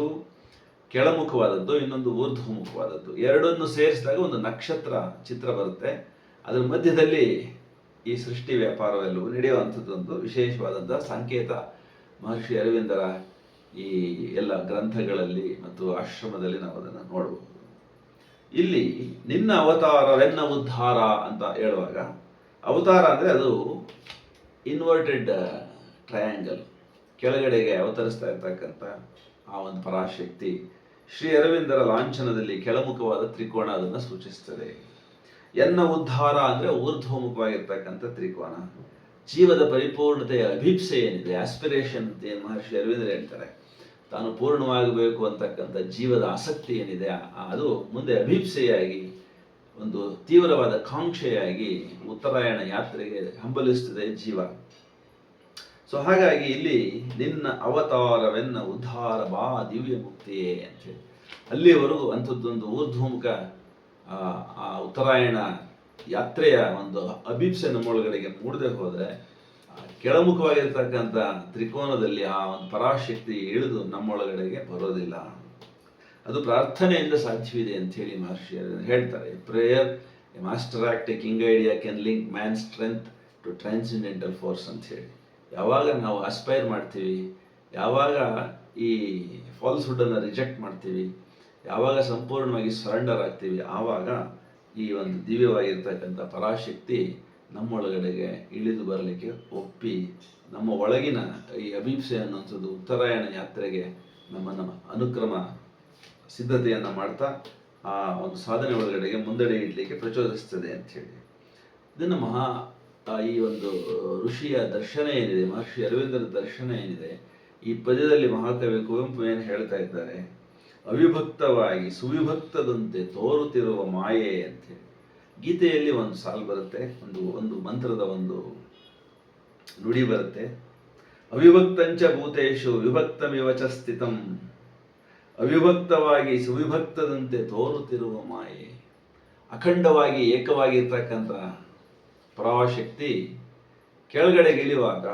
ಕೆಳಮುಖವಾದದ್ದು, ಇನ್ನೊಂದು ಊರ್ಧ್ವಮುಖವಾದದ್ದು. ಎರಡನ್ನು ಸೇರಿಸಿದಾಗ ಒಂದು ನಕ್ಷತ್ರ ಚಿತ್ರ ಬರುತ್ತೆ. ಅದರ ಮಧ್ಯದಲ್ಲಿ ಈ ಸೃಷ್ಟಿ ವ್ಯಾಪಾರವೆಲ್ಲವೂ ನಡೆಯುವಂಥದ್ದೊಂದು ವಿಶೇಷವಾದಂತಹ ಸಂಕೇತ ಮಹರ್ಷಿ ಅರವಿಂದರ ಈ ಎಲ್ಲ ಗ್ರಂಥಗಳಲ್ಲಿ ಮತ್ತು ಆಶ್ರಮದಲ್ಲಿ ನಾವು ಅದನ್ನು ನೋಡಬಹುದು. ಇಲ್ಲಿ ನಿನ್ನ ಅವತಾರವೆನ್ನ ಉದ್ಧಾರ ಅಂತ ಹೇಳುವಾಗ, ಅವತಾರ ಅಂದರೆ ಅದು ಇನ್ವರ್ಟೆಡ್ ಟ್ರಯಾಂಗಲ್, ಕೆಳಗಡೆಗೆ ಅವತರಿಸ್ತಾ ಇರ್ತಕ್ಕಂಥ ಆ ಒಂದು ಪರಾಶಕ್ತಿ. ಶ್ರೀ ಅರವಿಂದರ ಲಾಂಛನದಲ್ಲಿ ಕೆಳಮುಖವಾದ ತ್ರಿಕೋನ ಅದನ್ನು ಸೂಚಿಸ್ತದೆ. ಎನ್ನ ಉದ್ಧಾರ ಅಂದರೆ ಊರ್ಧ್ವಮುಖವಾಗಿರ್ತಕ್ಕಂಥ ತ್ರಿಕೋನ. ಜೀವದ ಪರಿಪೂರ್ಣತೆಯ ಅಭಿಪ್ಸೆ ಏನಿದೆ, ಆಸ್ಪಿರೇಷನ್ ಅಂತ ಏನು ಮಹರ್ಷಿ ಅರವಿಂದ್ರ ಹೇಳ್ತಾರೆ, ತಾನು ಪೂರ್ಣವಾಗಬೇಕು ಅಂತಕ್ಕಂಥ ಜೀವದ ಆಸಕ್ತಿ ಏನಿದೆ ಅದು ಮುಂದೆ ಅಭಿಪ್ಸೆಯಾಗಿ ಒಂದು ತೀವ್ರವಾದ ಕಾಂಕ್ಷೆಯಾಗಿ ಉತ್ತರಾಯಣ ಯಾತ್ರೆಗೆ ಹಂಬಲಿಸ್ತದೆ ಜೀವ. ಸೊ ಹಾಗಾಗಿ ಇಲ್ಲಿ ನಿನ್ನ ಅವತಾರವೆನ್ನ ಉದ್ಧಾರ ಬಾ ದಿವ್ಯ ಮುಕ್ತಿಯೇ ಅಂತೇಳಿ, ಅಲ್ಲಿವರೆಗೂ ಅಂಥದ್ದೊಂದು ಊರ್ಧ್ವಮುಖ ಆ ಉತ್ತರಾಯಣ ಯಾತ್ರೆಯ ಒಂದು ಅಭಿಪ್ಸೆ ನಮ್ಮೊಳಗಡೆಗೆ ಮೂಡದೆ ಹೋದರೆ ಕೆಳಮುಖವಾಗಿರ್ತಕ್ಕಂಥ ತ್ರಿಕೋನದಲ್ಲಿ ಆ ಒಂದು ಪರಾಶಕ್ತಿ ಇಳಿದು ನಮ್ಮೊಳಗಡೆಗೆ ಬರೋದಿಲ್ಲ. ಅದು ಪ್ರಾರ್ಥನೆಯಿಂದ ಸಾಧ್ಯವಿದೆ ಅಂತ ಹೇಳಿ ಮಹರ್ಷಿ ಹೇಳ್ತಾರೆ. Prayer a master act, a king idea can link man strength to transcendental force ಅಂತ ಹೇಳಿ. ಯಾವಾಗ ನಾವು ಅಸ್ಪೈರ್ ಮಾಡ್ತೀವಿ, ಯಾವಾಗ ಈ ಫಾಲ್ಸ್ಹುಡ್ಡನ್ನು ರಿಜೆಕ್ಟ್ ಮಾಡ್ತೀವಿ, ಯಾವಾಗ ಸಂಪೂರ್ಣವಾಗಿ ಸರೆಂಡರ್ ಆಗ್ತೀವಿ, ಆವಾಗ ಈ ಒಂದು ದಿವ್ಯವಾಗಿರ್ತಕ್ಕಂಥ ಪರಾಶಕ್ತಿ ನಮ್ಮೊಳಗಡೆಗೆ ಇಳಿದು ಬರಲಿಕ್ಕೆ ಒಪ್ಪಿ ನಮ್ಮ ಒಳಗಿನ ಈ ಅಭಿಪ್ಸೆ ಅನ್ನುವಂಥದ್ದು ಉತ್ತರಾಯಣ ಯಾತ್ರೆಗೆ ನಮ್ಮನ್ನು ಅನುಕ್ರಮ ಸಿದ್ಧತೆಯನ್ನು ಮಾಡ್ತಾ ಆ ಒಂದು ಸಾಧನೆ ಒಳಗಡೆಗೆ ಮುನ್ನಡೆ ಇಡಲಿಕ್ಕೆ ಪ್ರಚೋದಿಸ್ತದೆ ಅಂಥೇಳಿ. ಇದನ್ನು ಈ ಒಂದು ಋಷಿಯ ದರ್ಶನ ಏನಿದೆ, ಮಹರ್ಷಿ ಅರವಿಂದರ ದರ್ಶನ ಏನಿದೆ, ಈ ಪದ್ಯದಲ್ಲಿ ಮಹಾಕವಿ ಕುವೆಂಪು ಏನು ಹೇಳ್ತಾ ಇದ್ದಾರೆ, ಅವಿಭಕ್ತವಾಗಿ ಸುವಿಭಕ್ತದಂತೆ ತೋರುತ್ತಿರುವ ಮಾಯೆ ಅಂತೇಳಿ. ಗೀತೆಯಲ್ಲಿ ಒಂದು ಸಾಲು ಬರುತ್ತೆ, ಒಂದು ಮಂತ್ರದ ಒಂದು ನುಡಿ ಬರುತ್ತೆ. ಅವಿಭಕ್ತಂಚ ಭೂತೇಶು ವಿಭಕ್ತಮಿವ ಚ ಸ್ಥಿತಂ, ಅವಿಭಕ್ತವಾಗಿ ಸುವಿಭಕ್ತದಂತೆ ತೋರುತ್ತಿರುವ ಮಾಯೆ. ಅಖಂಡವಾಗಿ ಏಕವಾಗಿರ್ತಕ್ಕಂಥ ಪರಾಶಕ್ತಿ ಕೆಳಗಡೆಗೆ ಇಳಿಯುವಾಗ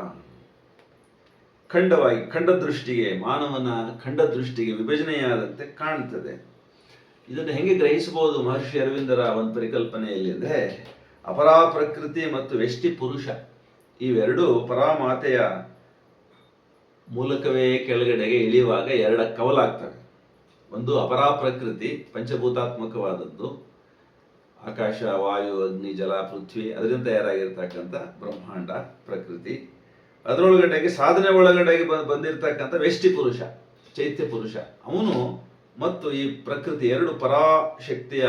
ಖಂಡದೃಷ್ಟಿಗೆ, ಮಾನವನ ಖಂಡದೃಷ್ಟಿಗೆ ವಿಭಜನೆಯಾದಂತೆ ಕಾಣ್ತದೆ. ಇದನ್ನು ಹೆಂಗೆ ಗ್ರಹಿಸಬಹುದು ಮಹರ್ಷಿ ಅರವಿಂದರ ಒಂದು ಪರಿಕಲ್ಪನೆಯಲ್ಲಿ ಅಂದರೆ, ಅಪರಾ ಪ್ರಕೃತಿ ಮತ್ತು ವ್ಯಷ್ಟಿ ಪುರುಷ ಇವೆರಡೂ ಪರಾಮಾತೆಯ ಮೂಲಕವೇ ಕೆಳಗಡೆಗೆ ಇಳಿಯುವಾಗ 2 ಕವಲಾಗ್ತವೆ. ಒಂದು ಅಪರಾ ಪ್ರಕೃತಿ, ಪಂಚಭೂತಾತ್ಮಕವಾದದ್ದು, ಆಕಾಶ, ವಾಯು, ಅಗ್ನಿ, ಜಲ, ಪೃಥ್ವಿ, ಅದರಿಂದ ತಯಾರಾಗಿರ್ತಕ್ಕಂಥ ಬ್ರಹ್ಮಾಂಡ ಪ್ರಕೃತಿ. ಅದರೊಳಗಡೆಗೆ ಸಾಧನೆ ಒಳಗಡೆಗೆ ಬಂದಿರತಕ್ಕಂಥ ವ್ಯಷ್ಟಿ ಪುರುಷ, ಚೈತ್ಯ ಪುರುಷ, ಅವನು ಮತ್ತು ಈ ಪ್ರಕೃತಿ 2 ಪರಾಶಕ್ತಿಯ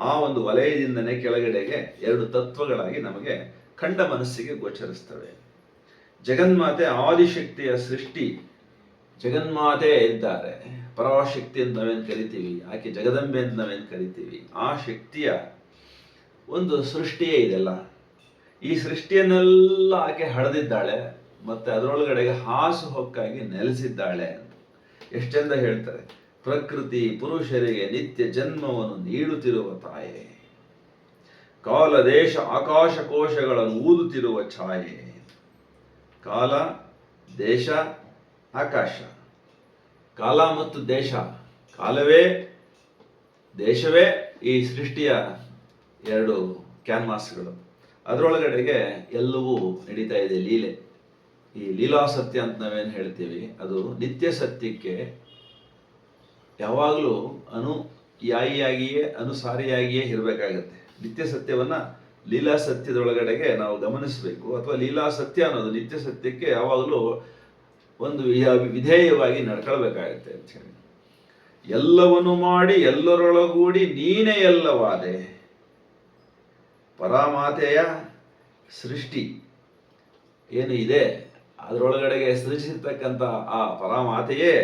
ಆ ಒಂದು ವಲಯದಿಂದನೇ ಕೆಳಗಡೆಗೆ 2 ತತ್ವಗಳಾಗಿ ನಮಗೆ ಖಂಡ ಮನಸ್ಸಿಗೆ ಗೋಚರಿಸ್ತವೆ. ಜಗನ್ಮಾತೆ ಆದಿಶಕ್ತಿಯ ಸೃಷ್ಟಿ, ಜಗನ್ಮಾತೆ ಇದ್ದಾರೆ, ಪರಾಶಕ್ತಿ ಅಂತ ನಾವೇನು ಕರಿತೀವಿ, ಆಕೆ ಜಗದಂಬೆ ಅಂತ ನಾವೇನು ಕರಿತೀವಿ, ಆ ಶಕ್ತಿಯ ಒಂದು ಸೃಷ್ಟಿಯೇ ಇದೆಲ್ಲ. ಈ ಸೃಷ್ಟಿಯನ್ನೆಲ್ಲ ಆಕೆ ಹಡೆದಿದ್ದಾಳೆ ಮತ್ತೆ ಅದರೊಳಗಡೆಗೆ ಹಾಸು ಹೊಕ್ಕಾಗಿ ನೆಲೆಸಿದ್ದಾಳೆ ಅಂತ ಎಷ್ಟು ಚಂದ ಹೇಳ್ತಾರೆ. ಪ್ರಕೃತಿ ಪುರುಷರಿಗೆ ನಿತ್ಯ ಜನ್ಮವನ್ನು ನೀಡುತ್ತಿರುವ ತಾಯೆ, ಕಾಲ ದೇಶ ಆಕಾಶ ಕೋಶಗಳನ್ನು ಊದುತ್ತಿರುವ ಛಾಯೆ. ಕಾಲ, ದೇಶ, ಆಕಾಶ. ಕಾಲ ಮತ್ತು ದೇಶ, ಕಾಲವೇ ದೇಶವೇ ಈ ಸೃಷ್ಟಿಯ 2 ಕ್ಯಾನ್ವಾಸ್ಗಳು. ಅದರೊಳಗಡೆಗೆ ಎಲ್ಲವೂ ನಡೀತಾ ಇದೆ ಲೀಲೆ. ಈ ಲೀಲಾ ಸತ್ಯ ಅಂತ ನಾವೇನು ಹೇಳ್ತೀವಿ, ಅದು ನಿತ್ಯ ಸತ್ಯಕ್ಕೆ ಯಾವಾಗಲೂ ಅನುಯಾಯಿಯಾಗಿಯೇ ಅನುಸಾರಿಯಾಗಿಯೇ ಇರಬೇಕಾಗತ್ತೆ. ನಿತ್ಯ ಸತ್ಯವನ್ನ ಲೀಲಾ ಸತ್ಯದೊಳಗಡೆಗೆ ನಾವು ಗಮನಿಸಬೇಕು, ಅಥವಾ ಲೀಲಾ ಸತ್ಯ ಅನ್ನೋದು ನಿತ್ಯ ಸತ್ಯಕ್ಕೆ ಯಾವಾಗಲೂ ಒಂದು ವಿಧೇಯವಾಗಿ ನಡ್ಕೊಳ್ಬೇಕಾಗತ್ತೆ ಅಂತ ಹೇಳಿ. ಎಲ್ಲವನ್ನು ಮಾಡಿ ಎಲ್ಲರೊಳಗೂಡಿ ನೀನೇ ಎಲ್ಲವಾದೆ. ಪರಮಾತೆಯ ಸೃಷ್ಟಿ ಏನು ಇದೆ ಅದರೊಳಗಡೆಗೆ ಸೃಜಿಸಿರ್ತಕ್ಕಂಥ ಆ ಪರಮಾತೆಯೇ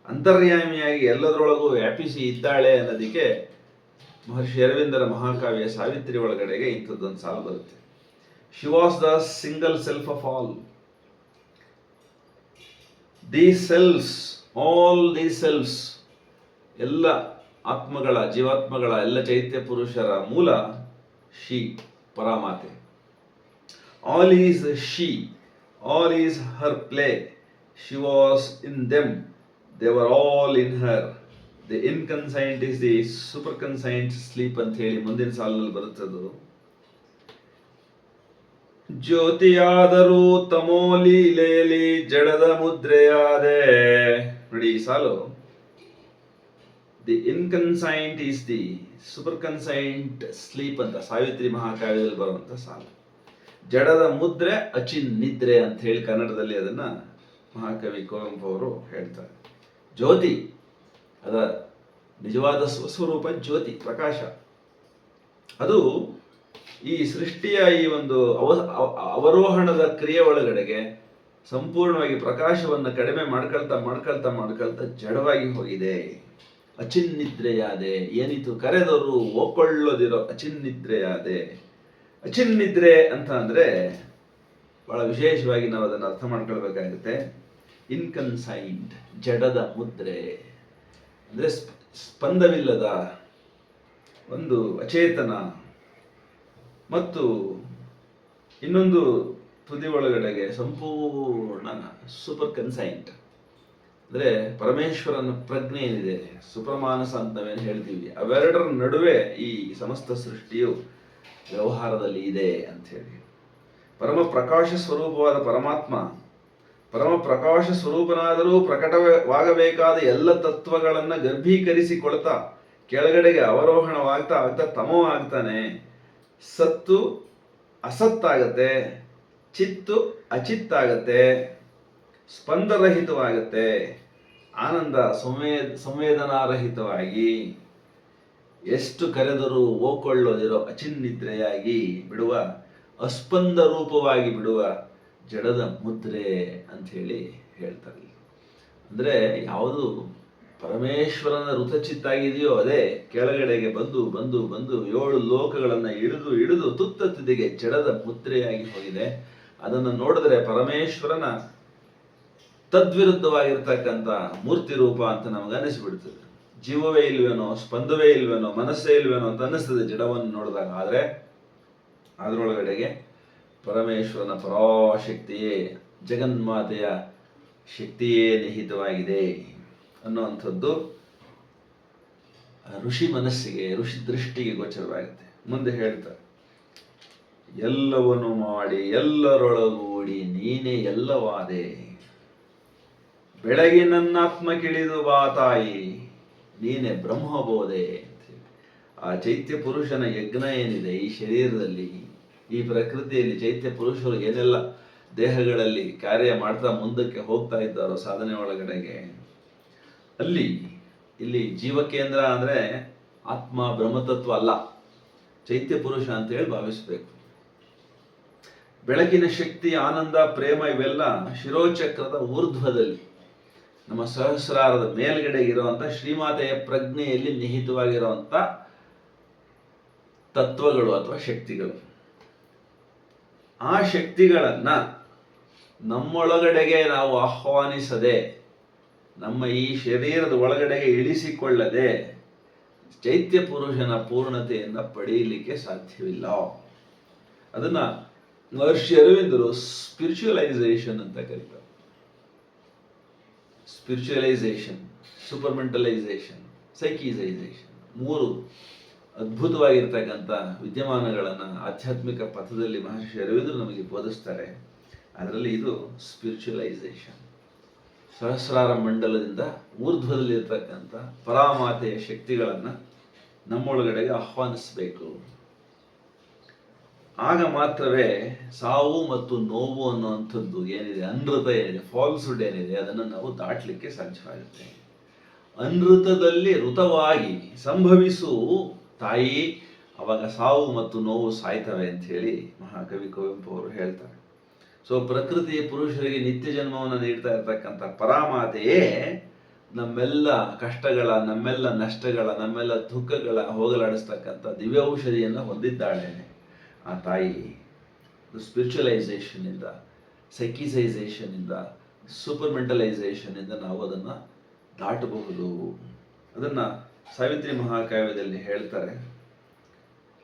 ಅಂತರ್ಯಾಮಿಯಾಗಿ ಎಲ್ಲದರೊಳಗೂ ವ್ಯಾಪಿಸಿ ಇದ್ದಾಳೆ ಅನ್ನೋದಕ್ಕೆ ಮಹರ್ಷಿ ಅರವಿಂದರ ಮಹಾಕಾವ್ಯ ಸಾವಿತ್ರಿ ಒಳಗಡೆಗೆ ಇಂಥದ್ದೊಂದು ಸಾಲು ಬರುತ್ತೆ. She was the single self of all. These selves, all these selves, ಎಲ್ಲ ಆತ್ಮಗಳ, ಜೀವಾತ್ಮಗಳ, ಎಲ್ಲ ಚೈತ್ಯ ಪುರುಷರ ಮೂಲ she, ಪರಮಾತೆ. All is she, all is her play. She was in them, they were all in her. The inconscient is the superconscient sleep ಅಂತ ಹೇಳಿ ಮುಂದಿನ ಸಾಲಿನಲ್ಲಿ ಬರುತ್ತದು. ಜ್ಯೋತಿಯಾದರೂ ತಮೋ ಲೀಲೆಯಲ್ಲಿ ಜಡದ ಮುದ್ರೆಯಾದೆ. ನೋಡಿ ಈ ಸಾಲು, ದಿ ಇನ್ಕನ್ಸೈಂಟ್ ಈಸ್ ದಿ ಸೂಪರ್ಕನ್ಸೈಂಟ್ ಸ್ಲೀಪ್ ಅಂತ ಸಾವಿತ್ರಿ ಮಹಾಕಾವ್ಯದಲ್ಲಿ ಬರುವಂತ ಸಾಲು. ಜಡದ ಮುದ್ರೆ ಅಚಿನ್ನಿದ್ರೆ ಅಂತ ಹೇಳಿ ಕನ್ನಡದಲ್ಲಿ ಅದನ್ನ ಮಹಾಕವಿ ಕುವೆಂಪು ಅವರು ಹೇಳ್ತಾರೆ. ಜ್ಯೋತಿ, ಅದರ ನಿಜವಾದ ಸ್ವಸ್ವರೂಪ ಜ್ಯೋತಿ, ಪ್ರಕಾಶ. ಅದು ಈ ಸೃಷ್ಟಿಯ ಈ ಒಂದು ಅವರೋಹಣದ ಕ್ರಿಯೆ ಒಳಗಡೆಗೆ ಸಂಪೂರ್ಣವಾಗಿ ಪ್ರಕಾಶವನ್ನು ಕಡಿಮೆ ಮಾಡ್ಕೊಳ್ತಾ ಜಡವಾಗಿ ಹೋಗಿದೆ. ಅಚಿನ್ನಿದ್ರೆಯಾದೆ, ಏನಿತು ಕರೆದರು ಒಕ್ಕೊಳ್ಳೋದಿರೋ ಅಚಿನ್ನಿದ್ರೆಯಾದೆ. ಅಚಿನ್ನಿದ್ರೆ ಅಂತ ಅಂದ್ರೆ ಬಹಳ ವಿಶೇಷವಾಗಿ ನಾವು ಅದನ್ನು ಅರ್ಥ ಮಾಡ್ಕೊಳ್ಬೇಕಾಗುತ್ತೆ. ಇನ್ಕನ್ಸೈಂಟ್, ಜಡದ ಮುದ್ರೆ ಅಂದ್ರೆ ಸ್ಪಂದವಿಲ್ಲದ ಒಂದು ಅಚೇತನ. ಮತ್ತು ಇನ್ನೊಂದು ತುದಿ ಒಳಗಡೆಗೆ ಸಂಪೂರ್ಣ ಸೂಪರ್ ಕನ್ಸೈಂಟ್ ಅಂದ್ರೆ ಪರಮೇಶ್ವರನ ಪ್ರಜ್ಞೆ ಏನಿದೆ, ಸುಪ್ರಮಾನಸ ಅಂತ ನಾವೇನು ಹೇಳ್ತೀವಿ, ಅವೆರಡರ ನಡುವೆ ಈ ಸಮಸ್ತ ಸೃಷ್ಟಿಯು ವ್ಯವಹಾರದಲ್ಲಿ ಇದೆ ಅಂತ ಹೇಳಿ. ಪರಮ ಪ್ರಕಾಶ ಸ್ವರೂಪವಾದ ಪರಮಾತ್ಮ, ಪರಮ ಪ್ರಕಾಶ ಸ್ವರೂಪನಾದರೂ ಪ್ರಕಟವಾಗಬೇಕಾದ ಎಲ್ಲ ತತ್ವಗಳನ್ನ ಗರ್ಭೀಕರಿಸಿಕೊಳ್ತಾ ಕೆಳಗಡೆಗೆ ಅವರೋಹಣವಾಗ್ತಾ ತಮೋ ಆಗ್ತಾನೆ. ಸತ್ತು ಅಸತ್ತಾಗತ್ತೆ, ಚಿತ್ತು ಅಚಿತ್ತಾಗತ್ತೆ, ಸ್ಪಂದರಹಿತವಾಗತ್ತೆ, ಆನಂದ ಸಂವೇದನಾರಹಿತವಾಗಿ ಎಷ್ಟು ಕರೆದರೂ ಓಕೊಳ್ಳೋದಿರೋ ಅಚಿನ್ನಿದ್ರೆಯಾಗಿ ಬಿಡುವ, ಅಸ್ಪಂದ ರೂಪವಾಗಿ ಬಿಡುವ ಜಡದ ಮುದ್ರೆ ಅಂತ ಹೇಳಿ ಹೇಳ್ತಾರೆ. ಅಂದ್ರೆ ಯಾವುದು ಪರಮೇಶ್ವರನ ಋತಚಿತ್ತಾಗಿದೆಯೋ ಅದೇ ಕೆಳಗಡೆಗೆ ಬಂದು 7 ಲೋಕಗಳನ್ನ ಇಳಿದು ತುತ್ತ ತುದಿಗೆ ಜಡದ ಮುದ್ರೆಯಾಗಿ ಹೋಗಿದೆ. ಅದನ್ನು ನೋಡಿದ್ರೆ ಪರಮೇಶ್ವರನ ತದ್ವಿರುದ್ಧವಾಗಿರ್ತಕ್ಕಂಥ ಮೂರ್ತಿ ರೂಪ ಅಂತ ನಮಗೆ ಅನಿಸ್ಬಿಡ್ತದೆ. ಜೀವವೇ ಇಲ್ವೇನೋ, ಸ್ಪಂದವೇ ಇಲ್ವೇನೋ, ಮನಸ್ಸೇ ಇಲ್ವೇನೋ ಅಂತ ಅನ್ನಿಸ್ತದೆ ಜಡವನ್ನು ನೋಡಿದಾಗ. ಆದರೆ ಅದರೊಳಗಡೆಗೆ ಪರಮೇಶ್ವರನ ಪರಾಶಕ್ತಿಯೇ, ಜಗನ್ಮಾತೆಯ ಶಕ್ತಿಯೇ ನಿಹಿತವಾಗಿದೆ ಅನ್ನುವಂಥದ್ದು ಋಷಿ ಮನಸ್ಸಿಗೆ, ಋಷಿ ದೃಷ್ಟಿಗೆ ಗೋಚರವಾಗುತ್ತೆ. ಮುಂದೆ ಹೇಳ್ತಾರೆ, ಎಲ್ಲವನ್ನು ಮಾಡಿ ಎಲ್ಲರೊಳಗೂಡಿ ನೀನೇ ಎಲ್ಲವಾದೆ, ಬೆಳಗ್ಗೆ ನನ್ನಾತ್ಮ ಕಿಳಿದು ಬಾ ತಾಯಿ, ನೀನೆ ಬ್ರಹ್ಮಬೋಧೆ. ಆ ಚೈತ್ಯ ಪುರುಷನ ಯಜ್ಞ ಏನಿದೆ ಈ ಶರೀರದಲ್ಲಿ, ಈ ಪ್ರಕೃತಿಯಲ್ಲಿ ಚೈತ್ಯ ಪುರುಷರು ಏನೆಲ್ಲ ದೇಹಗಳಲ್ಲಿ ಕಾರ್ಯ ಮಾಡ್ತಾ ಮುಂದಕ್ಕೆ ಹೋಗ್ತಾ ಇದ್ದಾರೋ ಸಾಧನೆ ಒಳಗಡೆಗೆ, ಇಲ್ಲಿ ಜೀವಕೇಂದ್ರ ಅಂದ್ರೆ ಆತ್ಮ ಬ್ರಹ್ಮತತ್ವ ಅಲ್ಲ, ಚೈತ್ಯ ಪುರುಷ ಅಂತ ಹೇಳಿ ಭಾವಿಸಬೇಕು. ಬೆಳಕಿನ ಶಕ್ತಿ, ಆನಂದ, ಪ್ರೇಮ ಇವೆಲ್ಲ ಶಿರೋಚಕ್ರದ ಊರ್ಧ್ವದಲ್ಲಿ ನಮ್ಮ ಸಹಸ್ರಾರದ ಮೇಲ್ಗಡೆ ಇರುವಂತ ಶ್ರೀಮಾತೆಯ ಪ್ರಜ್ಞೆಯಲ್ಲಿ ನಿಹಿತವಾಗಿರುವಂತ ತತ್ವಗಳು ಅಥವಾ ಶಕ್ತಿಗಳು. ಆ ಶಕ್ತಿಗಳನ್ನ ನಮ್ಮೊಳಗಡೆಗೆ ನಾವು ಆಹ್ವಾನಿಸದೆ, ನಮ್ಮ ಈ ಶರೀರದ ಒಳಗಡೆಗೆ ಇಳಿಸಿಕೊಳ್ಳದೆ ಚೈತ್ಯ ಪುರುಷನ ಪೂರ್ಣತೆಯನ್ನ ಪಡೆಯಲಿಕ್ಕೆ ಸಾಧ್ಯವಿಲ್ಲ. ಅದನ್ನ ಮಹರ್ಷಿ ಅರವಿಂದರು ಸ್ಪಿರಿಚುವಲೈಸೇಷನ್ ಅಂತ ಕರೀತಾರೆ. ಸ್ಪಿರಿಚುವಲೈಸೇಷನ್, ಸೂಪರ್ಮೆಂಟಲೈಸೇಷನ್, ಸೈಕೀಸೈಸೇಷನ್, 3 ಅದ್ಭುತವಾಗಿರ್ತಕ್ಕಂಥ ವಿದ್ಯಮಾನಗಳನ್ನು ಆಧ್ಯಾತ್ಮಿಕ ಪಥದಲ್ಲಿ ಮಹರ್ಷಿ ಅರವಿಂದರು ನಮಗೆ ಬೋಧಿಸ್ತಾರೆ. ಅದರಲ್ಲಿ ಇದು ಸ್ಪಿರಿಚುವಲೈಸೇಷನ್. ಸಹಸ್ರಾರ ಮಂಡಲದಿಂದ ಊರ್ಧ್ವದಲ್ಲಿರ್ತಕ್ಕಂಥ ಪರಾಮಾತೆಯ ಶಕ್ತಿಗಳನ್ನು ನಮ್ಮೊಳಗಡೆಗೆ ಆಹ್ವಾನಿಸಬೇಕು. ಆಗ ಮಾತ್ರವೇ ಸಾವು ಮತ್ತು ನೋವು ಅನ್ನುವಂಥದ್ದು ಏನಿದೆ, ಅನೃತ ಏನಿದೆ, ಫಾಲ್ಸ್ಹುಡ್ ಏನಿದೆ, ಅದನ್ನು ನಾವು ದಾಟಲಿಕ್ಕೆ ಸಾಧ್ಯವಾಗುತ್ತೆ. ಅನೃತದಲ್ಲಿ ಋತವಾಗಿ ಸಂಭವಿಸು ತಾಯಿ, ಅವಾಗ ಸಾವು ಮತ್ತು ನೋವು ಸಾಯ್ತವೆ ಅಂತ ಹೇಳಿ ಮಹಾಕವಿ ಕುವೆಂಪು ಅವರು ಹೇಳ್ತಾರೆ. ಸೊ ಪ್ರಕೃತಿ ಪುರುಷರಿಗೆ ನಿತ್ಯ ಜನ್ಮವನ್ನು ನೀಡ್ತಾ ಇರ್ತಕ್ಕಂಥ ಪರಾಮಾತೆಯೇ ನಮ್ಮೆಲ್ಲ ಕಷ್ಟಗಳ, ನಮ್ಮೆಲ್ಲ ನಷ್ಟಗಳ, ನಮ್ಮೆಲ್ಲ ದುಃಖಗಳ ಹೋಗಲಾಡಿಸ್ತಕ್ಕಂಥ ದಿವ್ಯ ಔಷಧಿಯನ್ನು ಹೊಂದಿದ್ದಾಳೆ ಆ ತಾಯಿ. ಸ್ಪಿರಿಚುವಲೈಸೇಷನಿಂದ, ಸೈಕಿಸೈಸೇಷನಿಂದ, ಸೂಪರ್ ಮೆಂಟಲೈಸೇಷನಿಂದ ನಾವು ಅದನ್ನು ದಾಟಬಹುದು. ಅದನ್ನು ಸಾವಿತ್ರಿ ಮಹಾಕಾವ್ಯದಲ್ಲಿ ಹೇಳ್ತಾರೆ.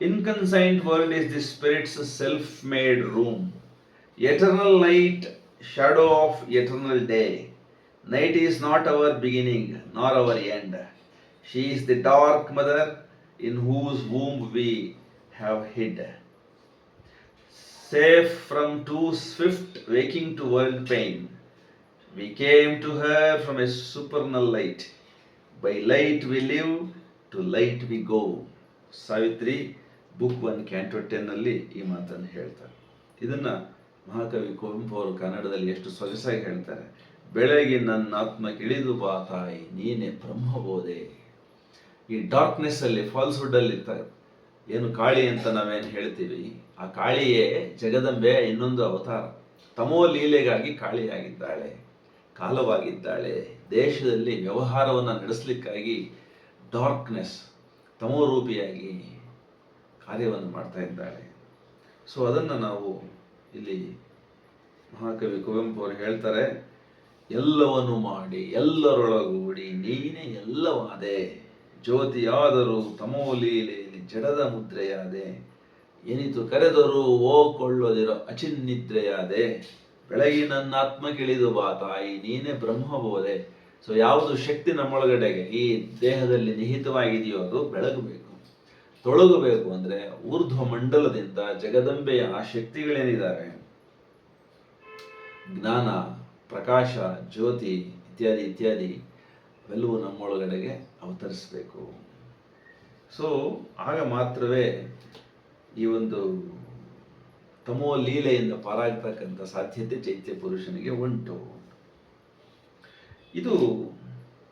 Inconscient world is the spirit's self made room, eternal night shadow of eternal day. Night is not our beginning nor our end. She is the dark mother in whose womb we have hid. Safe from too swift waking to world pain, we came to her from a supernal light. By light we live, to light we go. Savitri book 1 ಕ್ಯಾಂಟೋ 10 ಅಲ್ಲಿ ಈ ಮಾತನ್ನು ಹೇಳ್ತಾರೆ. ಇದನ್ನು ಮಹಾಕವಿ ಕುವೆಂಪು ಅವರು ಕನ್ನಡದಲ್ಲಿ ಎಷ್ಟು ಸೊಗಸಾಗಿ ಹೇಳ್ತಾರೆ. ಬೆಳಗ್ಗೆ ನನ್ನ ಆತ್ಮಕ್ಕೆ ಇಳಿದು ಬಾ ತಾಯಿ, ನೀನೇ ಬ್ರಹ್ಮಬೋಧೆ. ಈ ಡಾರ್ಕ್ನೆಸ್ ಅಲ್ಲಿ, ಫಾಲ್ಸ್ಹುಡ್ ಅಲ್ಲಿ ಇರ್ತಾರೆ. ಏನು ಕಾಳಿ ಅಂತ ನಾವೇನು ಹೇಳ್ತೀವಿ, ಆ ಕಾಳಿಯೇ ಜಗದಂಬೆ ಇನ್ನೊಂದು ಅವತಾರ. ತಮೋ ಲೀಲೆಗಾಗಿ ಕಾಳಿಯಾಗಿದ್ದಾಳೆ, ಕಾಲವಾಗಿದ್ದಾಳೆ. ದೇಶದಲ್ಲಿ ವ್ಯವಹಾರವನ್ನು ನಡೆಸಲಿಕ್ಕಾಗಿ ಡಾರ್ಕ್ನೆಸ್, ತಮೋರೂಪಿಯಾಗಿ ಕಾರ್ಯವನ್ನು ಮಾಡ್ತಾ ಇದ್ದಾಳೆ. ಸೊ ಅದನ್ನು ನಾವು ಇಲ್ಲಿ ಮಹಾಕವಿ ಕುವೆಂಪು ಅವರು ಹೇಳ್ತಾರೆ. ಎಲ್ಲವನ್ನು ಮಾಡಿ ಎಲ್ಲರೊಳಗೂಡಿ ನೀನೇ ಎಲ್ಲವಾದೆ, ಜ್ಯೋತಿಯಾದರೂ ತಮೋಲೀಲೆಯಲ್ಲಿ ಜಡದ ಮುದ್ರೆಯಾದೆ. ಏನಿತು ಕರೆದರೂ ಓಕೊಳ್ಳೋದಿರೋ ಅಚಿನ್ನಿದ್ರೆಯಾದೆ. ಬೆಳಗಿ ನನ್ನ ಆತ್ಮಕ್ಕಿಳಿದು ಬಾ ತಾಯಿ, ನೀನೇ ಬ್ರಹ್ಮಬೋಧೆ. ಸೊ ಯಾವುದು ಶಕ್ತಿ ನಮ್ಮೊಳಗಡೆಗೆ ಈ ದೇಹದಲ್ಲಿ ನಿಹಿತವಾಗಿದೆಯೋ ಅದು ಬೆಳಗಬೇಕು, ತೊಳಗಬೇಕು. ಅಂದರೆ ಊರ್ಧ್ವ ಮಂಡಲದಿಂದ ಜಗದಂಬೆಯ ಆ ಶಕ್ತಿಗಳೇನಿದ್ದಾವೆ, ಜ್ಞಾನ, ಪ್ರಕಾಶ, ಜ್ಯೋತಿ ಇತ್ಯಾದಿ ಇತ್ಯಾದಿ ಅವೆಲ್ಲವೂ ನಮ್ಮೊಳಗಡೆಗೆ ಅವತರಿಸಬೇಕು. ಸೊ ಆಗ ಮಾತ್ರವೇ ಈ ಒಂದು ತಮೋ ಲೀಲೆಯಿಂದ ಪಾರಾಗ್ತಕ್ಕಂಥ ಸಾಧ್ಯತೆ ಚೈತ್ಯ ಪುರುಷನಿಗೆ ಉಂಟು. ಇದು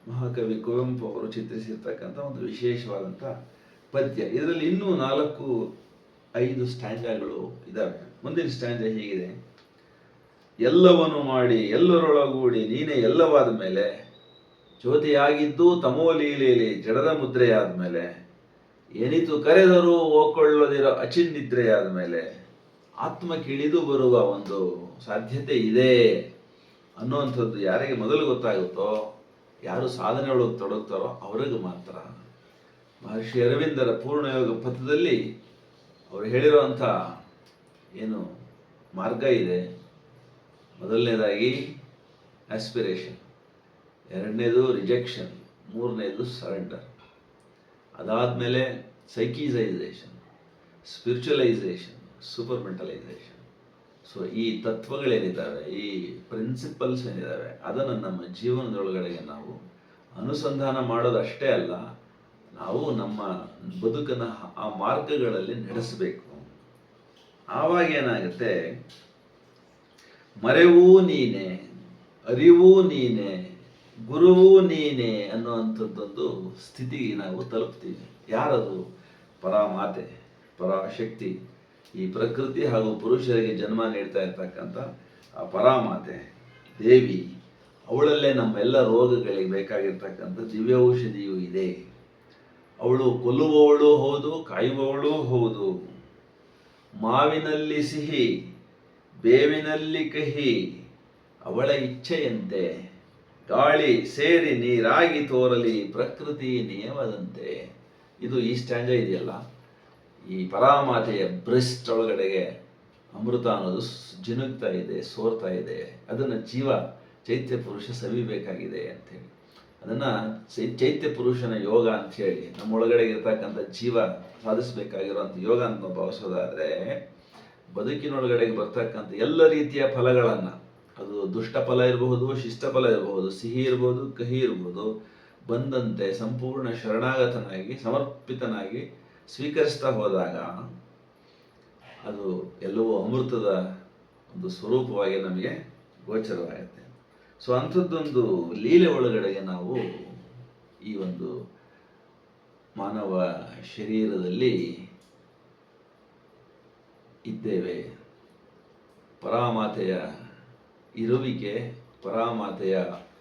ಮಹಾಕವಿ ಕುವೆಂಪು ಅವರು ಚಿತ್ರಿಸಿರ್ತಕ್ಕಂಥ ಒಂದು ವಿಶೇಷವಾದಂಥ ಪದ್ಯ. ಇದರಲ್ಲಿ ಇನ್ನೂ 4-5 ಸ್ಟ್ಯಾಂಜಾಗಳು ಇದ್ದಾವೆ. ಮುಂದಿನ ಸ್ಟ್ಯಾಂಜ ಹೀಗಿದೆ. ಎಲ್ಲವನ್ನು ಮಾಡಿ ಎಲ್ಲರೊಳಗೂಡಿ ನೀನೇ ಎಲ್ಲವಾದ ಮೇಲೆ, ಜ್ಯೋತಿಯಾಗಿದ್ದು ತಮೋಲೀಲೆಯಲ್ಲಿ ಜಡದ ಮುದ್ರೆಯಾದ ಮೇಲೆ, ಏನಿತು ಕರೆದರೂ ಓಕೊಳ್ಳದಿರೋ ಅಚಿನ್ನಿದ್ರೆಯಾದ ಮೇಲೆ, ಆತ್ಮಕ್ಕಿಳಿದು ಬರುವ ಒಂದು ಸಾಧ್ಯತೆ ಇದೆ ಅನ್ನುವಂಥದ್ದು ಯಾರಿಗೆ ಮೊದಲು ಗೊತ್ತಾಗುತ್ತೋ, ಯಾರು ಸಾಧನೆ ಒಳಗೆ ತೊಡಗ್ತಾರೋ ಅವ್ರಿಗೆ ಮಾತ್ರ. ಮಹರ್ಷಿ ಅರವಿಂದರ ಪೂರ್ಣಯೋಗ ಪಥದಲ್ಲಿ ಅವರು ಹೇಳಿರುವಂಥ ಏನು ಮಾರ್ಗ ಇದೆ, ಮೊದಲನೇದಾಗಿ ಆಸ್ಪಿರೇಷನ್, ಎರಡನೇದು ರಿಜೆಕ್ಷನ್, ಮೂರನೇದು ಸರೆಂಡರ್. ಅದಾದಮೇಲೆ ಸೈಕಿಸೈಸೇಷನ್, ಸ್ಪಿರಿಚುವಲೈಸೇಷನ್, ಸೂಪರ್ ಮೆಂಟಲೈಸೇಷನ್. ಸೊ ಈ ತತ್ವಗಳೇನಿದ್ದಾವೆ, ಈ ಪ್ರಿನ್ಸಿಪಲ್ಸ್ ಏನಿದ್ದಾವೆ, ಅದನ್ನು ನಮ್ಮ ಜೀವನದೊಳಗಡೆಗೆ ನಾವು ಅನುಸಂಧಾನ ಮಾಡೋದಷ್ಟೇ ಅಲ್ಲ, ನಾವು ನಮ್ಮ ಬದುಕನ್ನು ಆ ಮಾರ್ಗಗಳಲ್ಲಿ ನಡೆಸಬೇಕು. ಆವಾಗ ಏನಾಗುತ್ತೆ, ಮರೆವೂ ನೀನೆ, ಅರಿವೂ ನೀನೆ, ಗುರುವೂ ನೀನೆ ಅನ್ನುವಂಥದ್ದೊಂದು ಸ್ಥಿತಿಗೆ ನಾವು ತಲುಪ್ತೀವಿ. ಯಾರದು? ಪರಾಮಾತೆ, ಪರಾಶಕ್ತಿ, ಈ ಪ್ರಕೃತಿ ಹಾಗೂ ಪುರುಷರಿಗೆ ಜನ್ಮ ನೀಡ್ತಾ ಇರ್ತಕ್ಕಂಥ ಆ ಪರಾಮಾತೆ ದೇವಿ. ಅವಳಲ್ಲೇ ನಮ್ಮೆಲ್ಲ ರೋಗಗಳಿಗೆ ಬೇಕಾಗಿರ್ತಕ್ಕಂಥ ದಿವ್ಯೌಷಧಿಯೂ ಇದೆ. ಅವಳು ಕೊಲ್ಲುವವಳು ಹೌದು, ಕಾಯುವವಳು ಹೌದು. ಮಾವಿನಲ್ಲಿ ಸಿಹಿ, ಬೇವಿನಲ್ಲಿ ಕಹಿ, ಅವಳ ಇಚ್ಛೆಯಂತೆ ಗಾಳಿ ಸೇರಿ ನೀರಾಗಿ ತೋರಲಿ ಪ್ರಕೃತಿ ನಿಯಮದಂತೆ. ಇದು ಈ ಸ್ಟ್ಯಾಂಜ ಇದೆಯಲ್ಲ, ಈ ಪರಾಮಾತೆಯ ಬ್ರೆಸ್ಟ್ ಒಳಗಡೆಗೆ ಅಮೃತ ಅನ್ನೋದು ಜಿನುಗ್ತಾ ಇದೆ, ಸೋರ್ತಾ ಇದೆ. ಅದನ್ನು ಜೀವ ಚೈತ್ಯ ಪುರುಷ ಸವಿಬೇಕಾಗಿದೆ ಅಂಥೇಳಿ, ಅದನ್ನು ಚೈತ್ಯ ಪುರುಷನ ಯೋಗ ಅಂಥೇಳಿ ನಮ್ಮೊಳಗಡೆ ಇರ್ತಕ್ಕಂಥ ಜೀವ ಸಾಧಿಸಬೇಕಾಗಿರುವಂಥ ಯೋಗ ಅಂತ ಭಾವಿಸೋದಾದರೆ, ಬದುಕಿನೊಳಗಡೆಗೆ ಬರ್ತಕ್ಕಂಥ ಎಲ್ಲ ರೀತಿಯ ಫಲಗಳನ್ನು, ಅದು ದುಷ್ಟ ಫಲ ಇರಬಹುದು, ಶಿಷ್ಟ ಫಲ ಇರಬಹುದು, ಸಿಹಿ ಇರ್ಬೋದು, ಕಹಿ ಇರ್ಬೋದು, ಬಂದಂತೆ ಸಂಪೂರ್ಣ ಶರಣಾಗತನಾಗಿ ಸಮರ್ಪಿತನಾಗಿ ಸ್ವೀಕರಿಸ್ತಾ ಹೋದಾಗ ಅದು ಎಲ್ಲವೂ ಅಮೃತದ ಒಂದು ಸ್ವರೂಪವಾಗಿ ನಮಗೆ ಗೋಚರವಾಗುತ್ತೆ. ಸೊ ಅಂಥದ್ದೊಂದು ಲೀಲೆ ಒಳಗಡೆಗೆ ನಾವು ಈ ಒಂದು ಮಾನವ ಶರೀರದಲ್ಲಿ ಇದ್ದೇವೆ. ಪರಾಮಾತೆಯ ಇರುವಿಕೆ, ಪರಾಮಾತೆಯ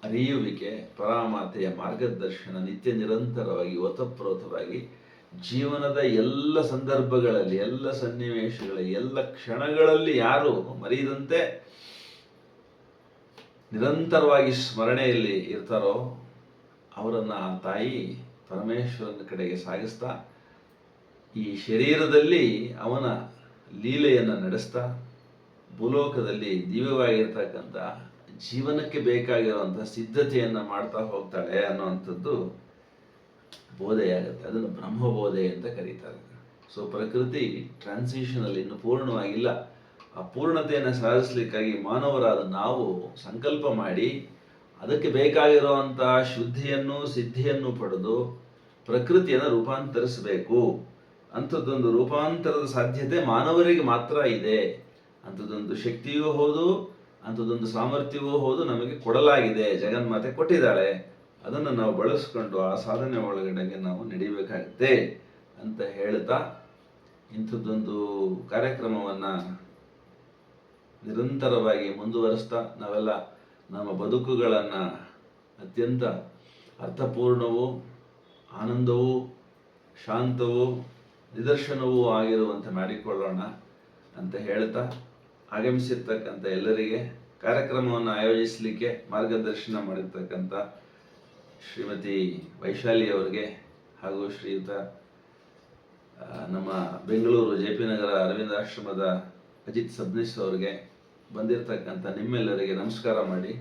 ಅರಿಯುವಿಕೆ, ಪರಾಮಾತೆಯ ಮಾರ್ಗದರ್ಶನ ನಿತ್ಯ ನಿರಂತರವಾಗಿ ಓತಪ್ರೋತವಾಗಿ ಜೀವನದ ಎಲ್ಲ ಸಂದರ್ಭಗಳಲ್ಲಿ, ಎಲ್ಲ ಸನ್ನಿವೇಶಗಳಲ್ಲಿ, ಎಲ್ಲ ಕ್ಷಣಗಳಲ್ಲಿ ಯಾರು ಮರೆಯದಂತೆ ನಿರಂತರವಾಗಿ ಸ್ಮರಣೆಯಲ್ಲಿ ಇರ್ತಾರೋ ಅವರನ್ನ ಆ ತಾಯಿ ಪರಮೇಶ್ವರನ ಕಡೆಗೆ ಸಾಗಿಸ್ತಾ ಈ ಶರೀರದಲ್ಲಿ ಅವನ ಲೀಲೆಯನ್ನು ನಡೆಸ್ತಾ ಭೂಲೋಕದಲ್ಲಿ ದಿವ್ಯವಾಗಿರ್ತಕ್ಕಂಥ ಜೀವನಕ್ಕೆ ಬೇಕಾಗಿರುವಂಥ ಸಿದ್ಧತೆಯನ್ನು ಮಾಡ್ತಾ ಹೋಗ್ತಾಳೆ ಅನ್ನುವಂಥದ್ದು ಬೋಧೆಯಾಗುತ್ತೆ. ಅದನ್ನು ಬ್ರಹ್ಮಬೋಧೆ ಅಂತ ಕರೀತಾರೆ. ಸೊ ಪ್ರಕೃತಿ ಟ್ರಾನ್ಸಿಷನಲ್ಲಿ ಇನ್ನೂ ಪೂರ್ಣವಾಗಿಲ್ಲ. ಆ ಪೂರ್ಣತೆಯನ್ನು ಸಾಧಿಸಲಿಕ್ಕಾಗಿ ಮಾನವರಾದ ನಾವು ಸಂಕಲ್ಪ ಮಾಡಿ ಅದಕ್ಕೆ ಬೇಕಾಗಿರುವಂಥ ಶುದ್ಧಿಯನ್ನು ಸಿದ್ಧಿಯನ್ನು ಪಡೆದು ಪ್ರಕೃತಿಯನ್ನು ರೂಪಾಂತರಿಸಬೇಕು. ಅಂಥದ್ದೊಂದು ರೂಪಾಂತರದ ಸಾಧ್ಯತೆ ಮಾನವರಿಗೆ ಮಾತ್ರ ಇದೆ. ಅಂಥದ್ದೊಂದು ಶಕ್ತಿಯೂ ಹೌದು, ಅಂಥದ್ದೊಂದು ಸಾಮರ್ಥ್ಯವೂ ಹೌದು, ನಮಗೆ ಕೊಡಲಾಗಿದೆ, ಜಗನ್ಮಾತೆ ಕೊಟ್ಟಿದ್ದಾಳೆ. ಅದನ್ನು ನಾವು ಬಳಸ್ಕೊಂಡು ಆ ಸಾಧನೆ ಒಳಗಡೆಗೆ ನಾವು ನಡಿಬೇಕಾಗುತ್ತೆ ಅಂತ ಹೇಳ್ತಾ ಇಂಥದ್ದೊಂದು ಕಾರ್ಯಕ್ರಮವನ್ನು ನಿರಂತರವಾಗಿ ಮುಂದುವರಿಸ್ತಾ ನಾವೆಲ್ಲ ನಮ್ಮ ಬದುಕುಗಳನ್ನು ಅತ್ಯಂತ ಅರ್ಥಪೂರ್ಣವೂ ಆನಂದವೂ ಶಾಂತವೂ ನಿದರ್ಶನವೂ ಆಗಿರುವಂತೆ ಮಾಡಿಕೊಳ್ಳೋಣ ಅಂತ ಹೇಳ್ತಾ ಆಗಮಿಸಿರ್ತಕ್ಕಂಥ ಎಲ್ಲರಿಗೆ ಕಾರ್ಯಕ್ರಮವನ್ನು ಆಯೋಜಿಸಲಿಕ್ಕೆ ಮಾರ್ಗದರ್ಶನ ಮಾಡಿರ್ತಕ್ಕಂಥ ಶ್ರೀಮತಿ ವೈಶಾಲಿ ಅವರಿಗೆ ಹಾಗೂ ಶ್ರೀಯುತ ನಮ್ಮ ಬೆಂಗಳೂರು JP ನಗರ ಅರವಿಂದಾಶ್ರಮದ ಅಜಿತ್ ಸಬ್ನಿಸ್ ಅವರಿಗೆ ಬಂದಿರತಕ್ಕಂಥ ನಿಮ್ಮೆಲ್ಲರಿಗೆ ನಮಸ್ಕಾರ ಮಾಡಿ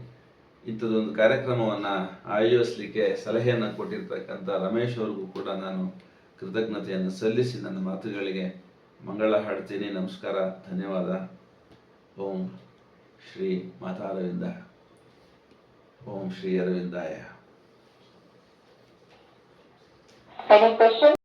ಇಂಥದ್ದೊಂದು ಕಾರ್ಯಕ್ರಮವನ್ನು ಆಯೋಜಿಸಲಿಕ್ಕೆ ಸಲಹೆಯನ್ನು ಕೊಟ್ಟಿರ್ತಕ್ಕಂಥ ರಮೇಶ್ ಅವ್ರಿಗೂ ಕೂಡ ನಾನು ಕೃತಜ್ಞತೆಯನ್ನು ಸಲ್ಲಿಸಿ ನನ್ನ ಮಾತುಗಳಿಗೆ ಮಂಗಳ ಹಾಡ್ತೀನಿ. ನಮಸ್ಕಾರ, ಧನ್ಯವಾದ. ಓಂ ಶ್ರೀ ಮಾತಾ ಅರವಿಂದ. ಓಂ ಶ್ರೀ ಅರವಿಂದಾಯ.